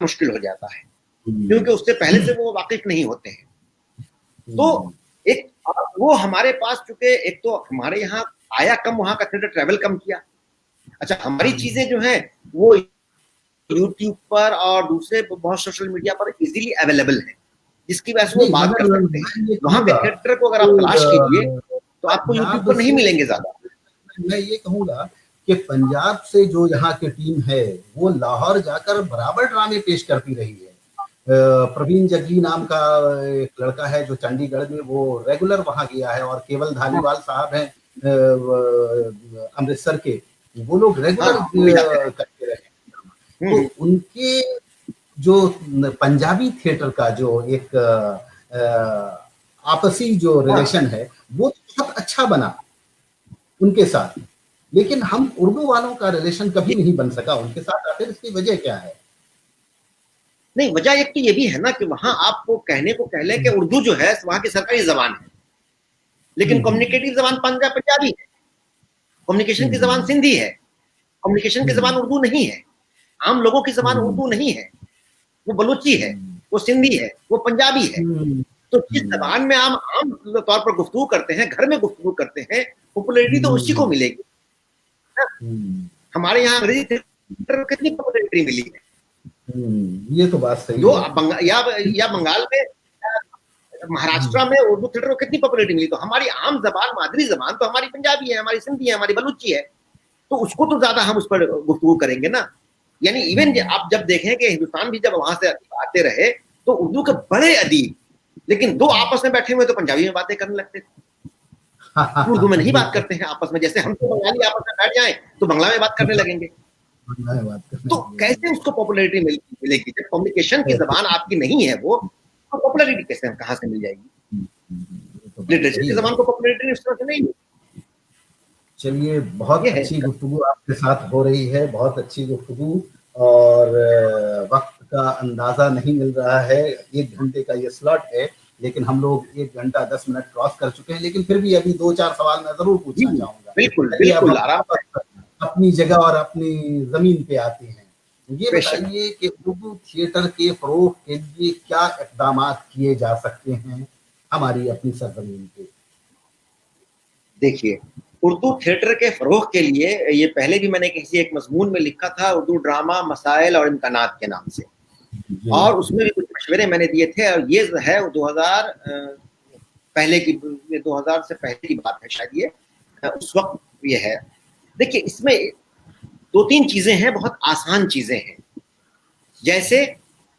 Speaker 2: मुश्किल हो जाता है, क्योंकि उससे पहले से वो वाकिफ नहीं होते हैं। तो एक वो हमारे पास, चूंकि एक तो हमारे यहाँ आया कम, वहां का थिएटर ट्रैवल कम किया। अच्छा, हमारी चीजें जो है वो यूट्यूब पर और दूसरे बहुत सोशल मीडिया पर इजीली अवेलेबल है, जिसकी वजह से वो बात कर सकते हैं। वहां पे थिएटर को अगर आप तलाश कीजिए तो आपको यूट्यूब पर नहीं मिलेंगे ज्यादा।
Speaker 1: मैं ये कहूंगा कि पंजाब से जो यहाँ की टीम है वो लाहौर जाकर बराबर ड्रामे पेश करती रही है। प्रवीण जग्गी नाम का एक लड़का है जो चंडीगढ़ में, वो रेगुलर वहां गया है, और केवल धालीवाल साहब हैं अमृतसर के, वो लोग रेगुलर करते रहे। तो उनके जो पंजाबी थिएटर का जो एक आपसी जो रिलेशन है वो बहुत अच्छा बना उनके साथ, लेकिन हम उर्दू वालों का रिलेशन कभी नहीं बन सका उनके साथ। आखिर इसकी वजह क्या है?
Speaker 2: नहीं, वजह एक तो ये भी है ना कि वहां आपको कहने को कह लें कि उर्दू जो है वहां की सरकारी जबान है, लेकिन कम्युनिकेटिव जबान पंजाबी है, कम्युनिकेशन की जबान सिंधी है, कम्युनिकेशन की जबान उर्दू नहीं है, आम लोगों की जबान उर्दू नहीं है, वो बलूची है, वो सिंधी है, वो पंजाबी है। तो जिस जबान में आम तौर पर गुफ्तगू करते हैं, घर में गुफ्तगू करते हैं, पॉपुलैरिटी तो उसी को मिलेगी। हमारे यहाँ अंग्रेजी थिएटर को कितनी पॉपुलैरिटी मिली है?
Speaker 1: ये तो बात सही
Speaker 2: है। या बंगाल में, महाराष्ट्र में उर्दू थिएटर को कितनी पॉपुलैरिटी मिली? तो हमारी आम जबान, मादरी जबान तो हमारी पंजाबी है, हमारी सिंधी है, हमारी बलूची है, तो उसको तो ज्यादा हम उस पर गुफ्तगू करेंगे ना। यानी इवन आप जब देखें कि हिंदुस्तान भी जब वहां से आते रहे तो उर्दू के बड़े अदीब, लेकिन दो आपस में बैठे हुए तो पंजाबी में बातें करने लगते थे, उर्दू में नहीं बात करते हैं आपस में। जैसे हम तो बंगाली आपस में बैठ जाएं तो बंगला में बात करने लगेंगे। तो कैसे उसको पॉपुलैरिटी मिलेगी जब कम्युनिकेशन की जबान आपकी नहीं है? वो तो पॉपुलैरिटी कैसे, कहां से मिल जाएगी? लिटरेचर की जबान को पॉपुलैरिटी इस तरह से नहीं।
Speaker 1: चलिए, बहुत अच्छी गुफ्तगू आपके साथ हो रही है, बहुत अच्छी गुफ्तगू, और वक्त का अंदाजा नहीं मिल रहा है। 1 घंटे का ये स्लॉट है, लेकिन हम लोग 1 घंटा 10 मिनट क्रॉस कर चुके हैं, लेकिन फिर भी अभी 2-4 सवाल मैं जरूर पूछना चाहूंगा।
Speaker 2: बिल्कुल
Speaker 1: अपनी जगह और अपनी जमीन पे आते हैं। ये बताइए कि उर्दू थिएटर के फरोग के लिए क्या इक़दाम किए जा सकते हैं हमारी अपनी सरजमीन पे?
Speaker 2: देखिए, उर्दू थिएटर के फरोग के लिए, ये पहले भी मैंने किसी एक मजमून में लिखा था, उर्दू ड्रामा मसाइल और इम्कानात के नाम से, और उसमें भी कुछ मशवरे मैंने दिए थे। और ये है 2000 से पहले की बात है शायद, ये उस वक्त ये है। देखिए, इसमें 2-3 चीजें हैं, बहुत आसान चीजें हैं। जैसे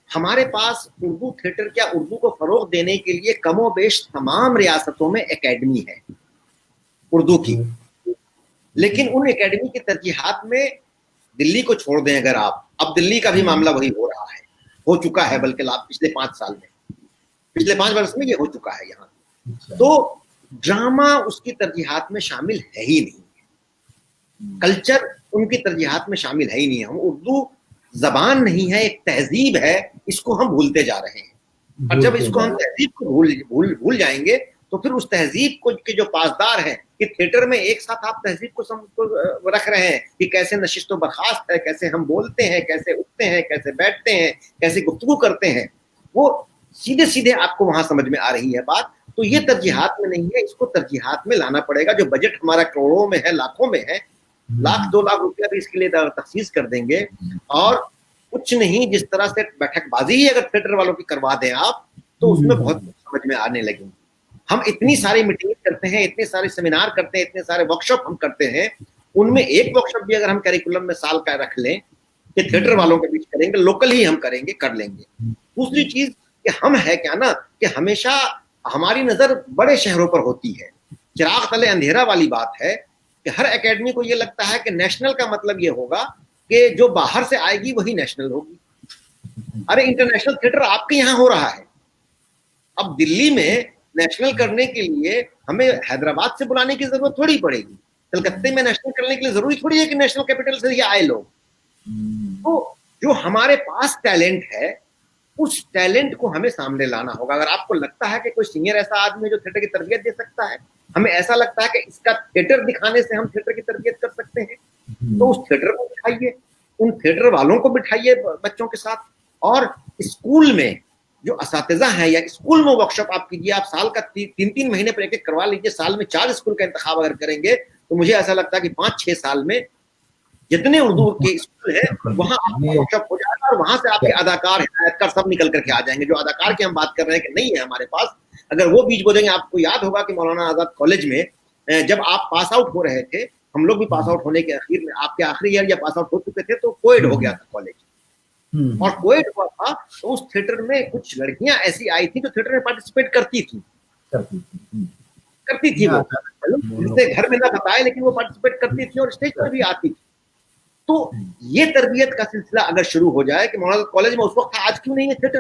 Speaker 2: हमारे पास उर्दू थिएटर, क्या उर्दू को फरोग देने के लिए कमोबेश तमाम रियासतों में एकेडमी है उर्दू की, लेकिन उन एकेडमी की तरजीहात में दिल्ली को छोड़ दें अगर आप, अब दिल्ली का भी मामला वही हो रहा है, हो चुका है, बल्कि पिछले 5 साल में, पिछले 5 वर्ष में ये हो चुका है यहाँ। तो ड्रामा उसकी तरजीहात में शामिल है ही नहीं, कल्चर उनकी तरजीहात में शामिल है ही नहीं। हम उर्दू जबान नहीं है, एक तहजीब है, इसको हम भूलते जा रहे हैं। और जब इसको हम तहजीब को भूल जाएंगे तो फिर उस तहजीब को के जो पासदार हैं कि थिएटर में एक साथ आप तहजीब को रख रहे हैं कि कैसे नशिस्त व बर्खास्त है, कैसे हम बोलते हैं, कैसे उठते हैं, कैसे बैठते हैं, कैसे गुफ्तगू करते हैं, वो सीधे सीधे आपको वहां समझ में आ रही है बात। तो ये तरजीहात में नहीं है, इसको तरजीहात में लाना पड़ेगा। जो बजट हमारा करोड़ों में है, लाखों में है, 1-2 लाख रुपया भी इसके लिए तखसीस कर देंगे, और कुछ नहीं, जिस तरह से बैठकबाजी ही अगर थिएटर वालों की करवा दें आप, तो उसमें बहुत समझ में आने लगेंगे। हम इतनी सारी मीटिंग करते हैं, इतने सारे सेमिनार करते हैं, इतने सारे वर्कशॉप हम करते हैं, उनमें एक वर्कशॉप भी अगर हम करिकुलम में साल का रख लें कि थिएटर वालों के बीच करेंगे, लोकल ही हम करेंगे, कर लेंगे। दूसरी चीज कि हम है क्या ना कि हमेशा हमारी नजर बड़े शहरों पर होती है, चिराग तले अंधेरा वाली बात है। कि हर एकेडमी को ये लगता है कि नेशनल का मतलब ये होगा कि जो बाहर से आएगी वही नेशनल होगी। अरे इंटरनेशनल थिएटर आपके यहाँ हो रहा है। अब दिल्ली में नेशनल करने के लिए हमें हैदराबाद से बुलाने की जरूरत थोड़ी पड़ेगी, कलकत्ते में नेशनल करने के लिए जरूरी थोड़ी है कि नेशनल कैपिटल से ये आए लोग। तो जो हमारे पास टैलेंट है उस टैलेंट को हमें सामने लाना होगा। अगर आपको लगता है कि कोई सीनियर ऐसा आदमी है जो थिएटर की तरबियत दे सकता है, हमें ऐसा लगता है कि इसका थिएटर दिखाने से हम थिएटर की तरबियत कर सकते हैं, तो उस थिएटर को बिठाइए, उन थिएटर वालों को बिठाइए बच्चों के साथ। और स्कूल में जो असातिज़ा हैं या स्कूल में वर्कशॉप आप कीजिए। आप साल का 3-3 महीने पर एक करवा लीजिए। साल में 4 स्कूल का इंतखाब अगर करेंगे तो मुझे ऐसा लगता है कि 5-6 साल में जितने उर्दू के स्कूल है वहां आपका वर्कशॉप हो जाएगा और वहां से आपके अदाकार, हिदायतकार सब निकल करके आ जाएंगे। जो अदाकार की हम बात कर रहे हैं कि नहीं है हमारे पास, अगर वो बीज बो देंगे। आपको याद होगा कि मौलाना आजाद कॉलेज में जब आप पास आउट हो रहे थे, हम लोग भी पास आउट होने के आखिर में, आपके आखिरी ईयर या पास आउट हो चुके थे, तो कोएड हो गया था कॉलेज। और कोएड हुआ था तो उस थिएटर में कुछ लड़कियां ऐसी आई थी जो थिएटर में पार्टिसिपेट करती थी वो, जिससे घर में ना बताए लेकिन वो पार्टिसिपेट करती थी और स्टेज पर भी आती थी। तो ये तरबियत का सिलसिला अगर शुरू हो जाए कि मौलाना कॉलेज में उस वक्त आज क्यों नहीं है थिएटर,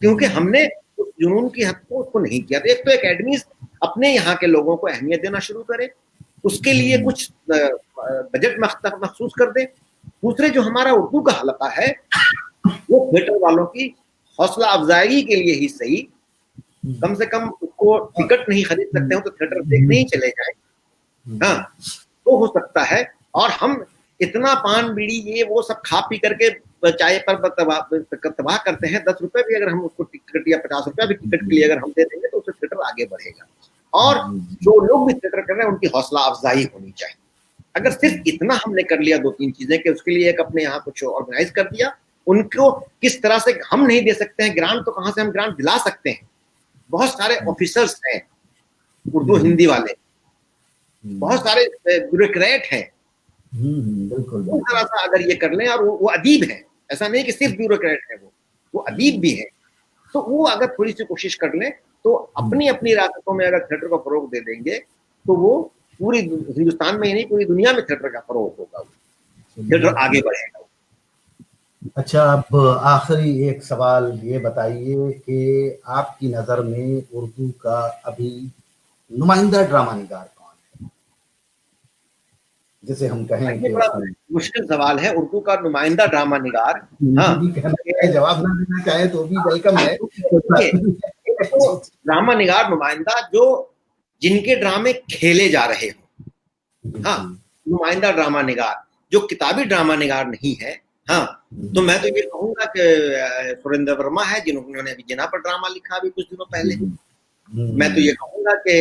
Speaker 2: क्योंकि हमने उस जुनून की हद को उसको नहीं किया। तो एक तो एकेडमीज अपने यहाँ के लोगों को अहमियत देना शुरू करें, उसके लिए कुछ बजट मखसूस कर दे। दूसरे जो हमारा उर्दू का हलका है वो थिएटर वालों की हौसला अफजाई के लिए ही सही, कम से कम उसको टिकट नहीं खरीद सकते हो तो थिएटर देखने ही चले जाए। हाँ, तो हो सकता है। और हम इतना पान बीड़ी ये वो सब खा पी करके चाय पर तबाह करते हैं। 10 रुपए भी अगर हम उसको टिकट या 50 रुपया भी टिकट के लिए अगर हम दे देंगे तो उससे थिएटर आगे बढ़ेगा। और जो लोग भी थिएटर कर रहे हैं उनकी हौसला अफजाई होनी चाहिए। अगर सिर्फ इतना हमने कर लिया 2-3 चीजें कि उसके लिए एक अपने यहाँ कुछ ऑर्गेनाइज कर दिया, उनको किस तरह से हम नहीं दे सकते हैं ग्रांट, तो कहाँ से हम ग्रांट दिला सकते हैं। बहुत सारे ऑफिसर्स हैं उर्दू हिंदी वाले, बहुत सारे ब्यूरोक्रेट हैं,
Speaker 1: बिल्कुल
Speaker 2: तरह सा अगर ये कर लें। और वो अदीब है, ऐसा नहीं कि सिर्फ ब्यूरोक्रेट है, वो अदीब भी है। तो वो अगर थोड़ी सी कोशिश कर लें तो अपनी अपनी रास्तों में अगर थिएटर को फरोग दे देंगे तो वो पूरी हिंदुस्तान में ही नहीं पूरी दुनिया में थिएटर का फरोग होगा, थिएटर आगे बढ़ेगा।
Speaker 1: अच्छा, अब आखिरी एक सवाल ये बताइए कि आपकी नज़र में उर्दू का अभी नुमाइंदा ड्रामा निगार कौन है, जिसे हम कहें कि
Speaker 2: बड़ा मुश्किल सवाल है उर्दू का नुमाइंदा ड्रामा निगार।
Speaker 1: हाँ, जवाब ना देना चाहे तो भी वेलकम है।
Speaker 2: तो ड्रामा निगार नुमाइंदा जो जिनके ड्रामे खेले जा रहे हो, हाँ, नुमाइंदा ड्रामा निगार जो किताबी ड्रामा निगार नहीं है। हाँ, तो मैं तो ये कहूंगा कि सुरेंद्र वर्मा है जिन्होंने अभी जिना पर ड्रामा लिखा अभी कुछ दिनों पहले। मैं तो ये कहूंगा कि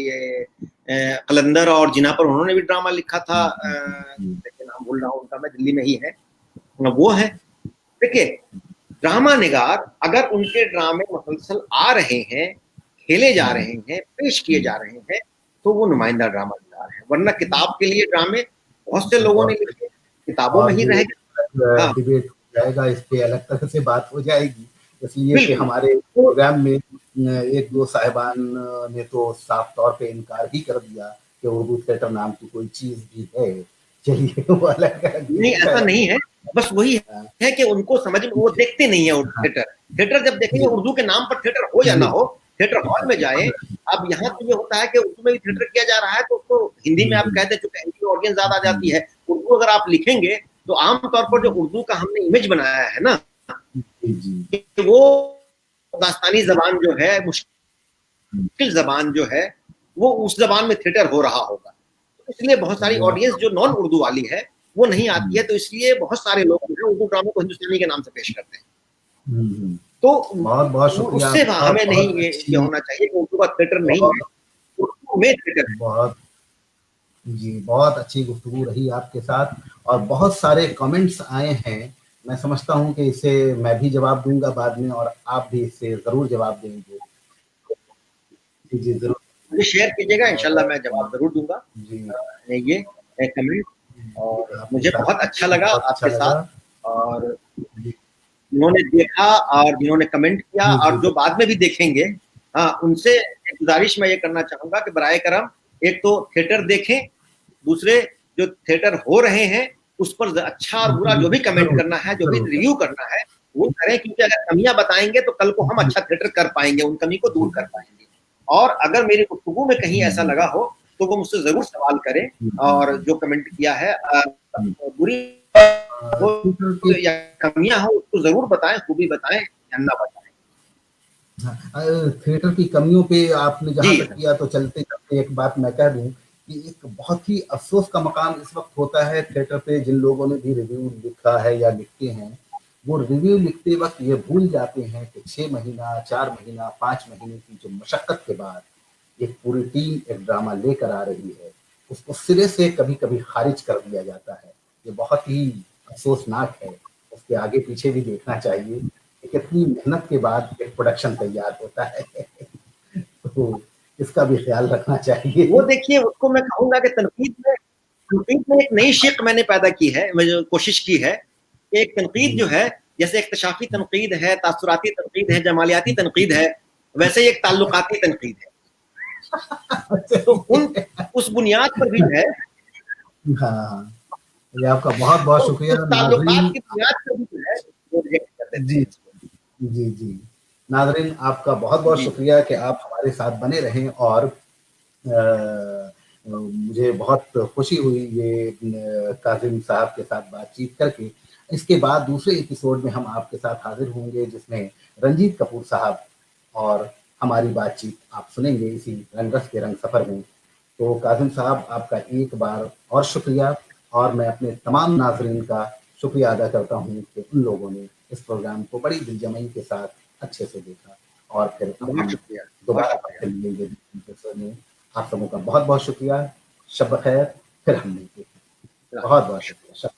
Speaker 2: ये कलंदर और जिना पर उन्होंने भी ड्रामा लिखा था, लेकिन नाम भूल रहा हूँ उनका, मैं दिल्ली में ही है वो है। देखिए, ड्रामा निगार अगर उनके ड्रामे मुसलसल आ रहे हैं, खेले जा रहे हैं, पेश किए जा रहे हैं, तो वो नुमाइंदा ड्रामा निगार है। वरना किताब के लिए ड्रामे बहुत से लोगों ने लिखे, किताबों में ही रहेगा।
Speaker 1: डिबेट हो जाएगा, इस पे अलग तरह से बात हो जाएगी, इसलिए कि हमारे प्रोग्राम में एक दो साहिबान ने तो साफ तौर पे इनकार ही कर दिया कि उर्दू थिएटर नाम की कोई चीज भी है। चलिए, वो अलग
Speaker 2: नहीं, ऐसा नहीं है, बस वही है कि उनको समझ में, वो देखते नहीं है थिएटर जब देखेंगे उर्दू के नाम पर थिएटर हो या ना हो, थिएटर हॉल में जाए। अब यहाँ तो ये होता है कि उर्दू में भी थिएटर किया जा रहा है तो उसको हिंदी में आप कहते हैं चूंकि हिंदी ऑडियंस ज्यादा आ जाती है। उर्दू अगर आप लिखेंगे तो आमतौर पर जो उर्दू का हमने इमेज बनाया है ना, वो दास्तानी जबान जो है, मुश्किल जबान जो है, वो उस जबान में थिएटर हो रहा होगा। तो इसलिए बहुत सारी ऑडियंस जो नॉन उर्दू वाली है वो नहीं आती है, तो इसलिए बहुत सारे लोग जो है उर्दू ड्रामा को हिंदुस्तानी के नाम से पेश करते हैं। तो
Speaker 1: बहुत शुक्रिया।
Speaker 2: उससे हमें नहीं ये होना चाहिए कि उर्दू का थिएटर नहीं है, उर्दू में थिएटर।
Speaker 1: बहुत अच्छी गुफ्तगू रही आपके साथ और बहुत सारे कमेंट्स आए हैं। मैं समझता हूं कि इसे मैं भी जवाब दूंगा बाद में और आप भी इससे जरूर जवाब देंगे। जी जरूर,
Speaker 2: मुझे शेयर कीजिएगा, इंशाल्लाह मैं जवाब जरूर दूंगा जी। ये कमेंट और मुझे बहुत अच्छा लगा आपके साथ, और जिन्होंने देखा और जिन्होंने कमेंट किया और जो बाद में भी देखेंगे, हाँ, उनसे एक गुजारिश मैं ये करना चाहूंगा कि बराए करम एक तो थिएटर देखें दूसरे जो थिएटर हो रहे हैं उस पर अच्छा और बुरा जो भी कमेंट करना है, जो भी रिव्यू करना है वो करें, क्योंकि अगर कमियां बताएंगे तो कल को हम अच्छा थिएटर कर पाएंगे, उन कमी को दूर कर पाएंगे। और अगर मेरी गुफ्तगू में कहीं ऐसा लगा हो तो वो मुझसे जरूर सवाल करें, और जो कमेंट किया है बुरी हो या कमियां हो उसको जरूर बताएं, खूबी बताएं या ना बताएं।
Speaker 1: थिएटर की कमियों पे आपने जहां
Speaker 2: जी
Speaker 1: तक किया, तो चलते चलते एक बात मैं कह दूं कि एक बहुत ही अफसोस का मकाम इस वक्त होता है थिएटर पे, जिन लोगों ने भी रिव्यू लिखा है या लिखते हैं, वो रिव्यू लिखते वक्त ये भूल जाते हैं कि 6 महीना, 4 महीना, 5 महीने की जो मशक्कत के बाद एक पूरी टीम एक ड्रामा लेकर आ रही है, उसको सिरे से कभी-कभी खारिज कर दिया जाता है। ये बहुत ही अफसोसनाक है। उसके आगे पीछे भी देखना चाहिए कि कितनी मेहनत के बाद एक प्रोडक्शन तैयार होता है। तो इसका भी ख्याल रखना चाहिए।
Speaker 2: वो देखिए, उसको मैं कहूंगा कि तनकीद में एक नई शिक मैंने पैदा की है, मैं कोशिश की है कि एक तनकीद जो है, जैसे इख्तिशाफी तनकीद है, तासुराती तनकीद है, जमालियाती तनकीद है, वैसे ही एक ताल्लुकाती तनकीद है। तो उस बुनियाद पर भी है।
Speaker 1: हाँ, ये आपका बहुत-बहुत शुक्रिया
Speaker 2: उस
Speaker 1: नाज़रीन।
Speaker 2: ताल्लुकात की बुनियाद पर भी जो है वो रिजेक्ट कर देते
Speaker 1: जी,
Speaker 2: हैं।
Speaker 1: जी, जी। नाज़रीन, आपका बहुत-बहुत
Speaker 2: जी
Speaker 1: शुक्रिया कि आप हमारे साथ बने रहें, और मुझे बहुत खुशी हुई ये काज़िम साहब के साथ बातचीत करके। इसके बाद दूसरे एपिसोड में हम आपके साथ हाज़िर होंगे, जिसमें रंजीत कपूर साहब और हमारी बातचीत आप सुनेंगे इसी रंगरस के रंग सफ़र में। तो काज़िम साहब, आपका एक बार और शुक्रिया, और मैं अपने तमाम नाज़रीन का शुक्रिया अदा करता हूँ कि उन लोगों ने इस प्रोग्राम को बड़ी दिलजमई के साथ अच्छे से देखा, और फिर
Speaker 2: बहुत
Speaker 1: हम
Speaker 2: शुक्रिया, बहुत
Speaker 1: दोबारा
Speaker 2: शुक्रिया।
Speaker 1: आपसे मिलेंगे दूसरे एपिसोड में। आप सबों का बहुत-बहुत शुक्रिया। शब ख़ैर, फिर हम मिलते हैं। बहुत-बहुत शुक्रिया। शब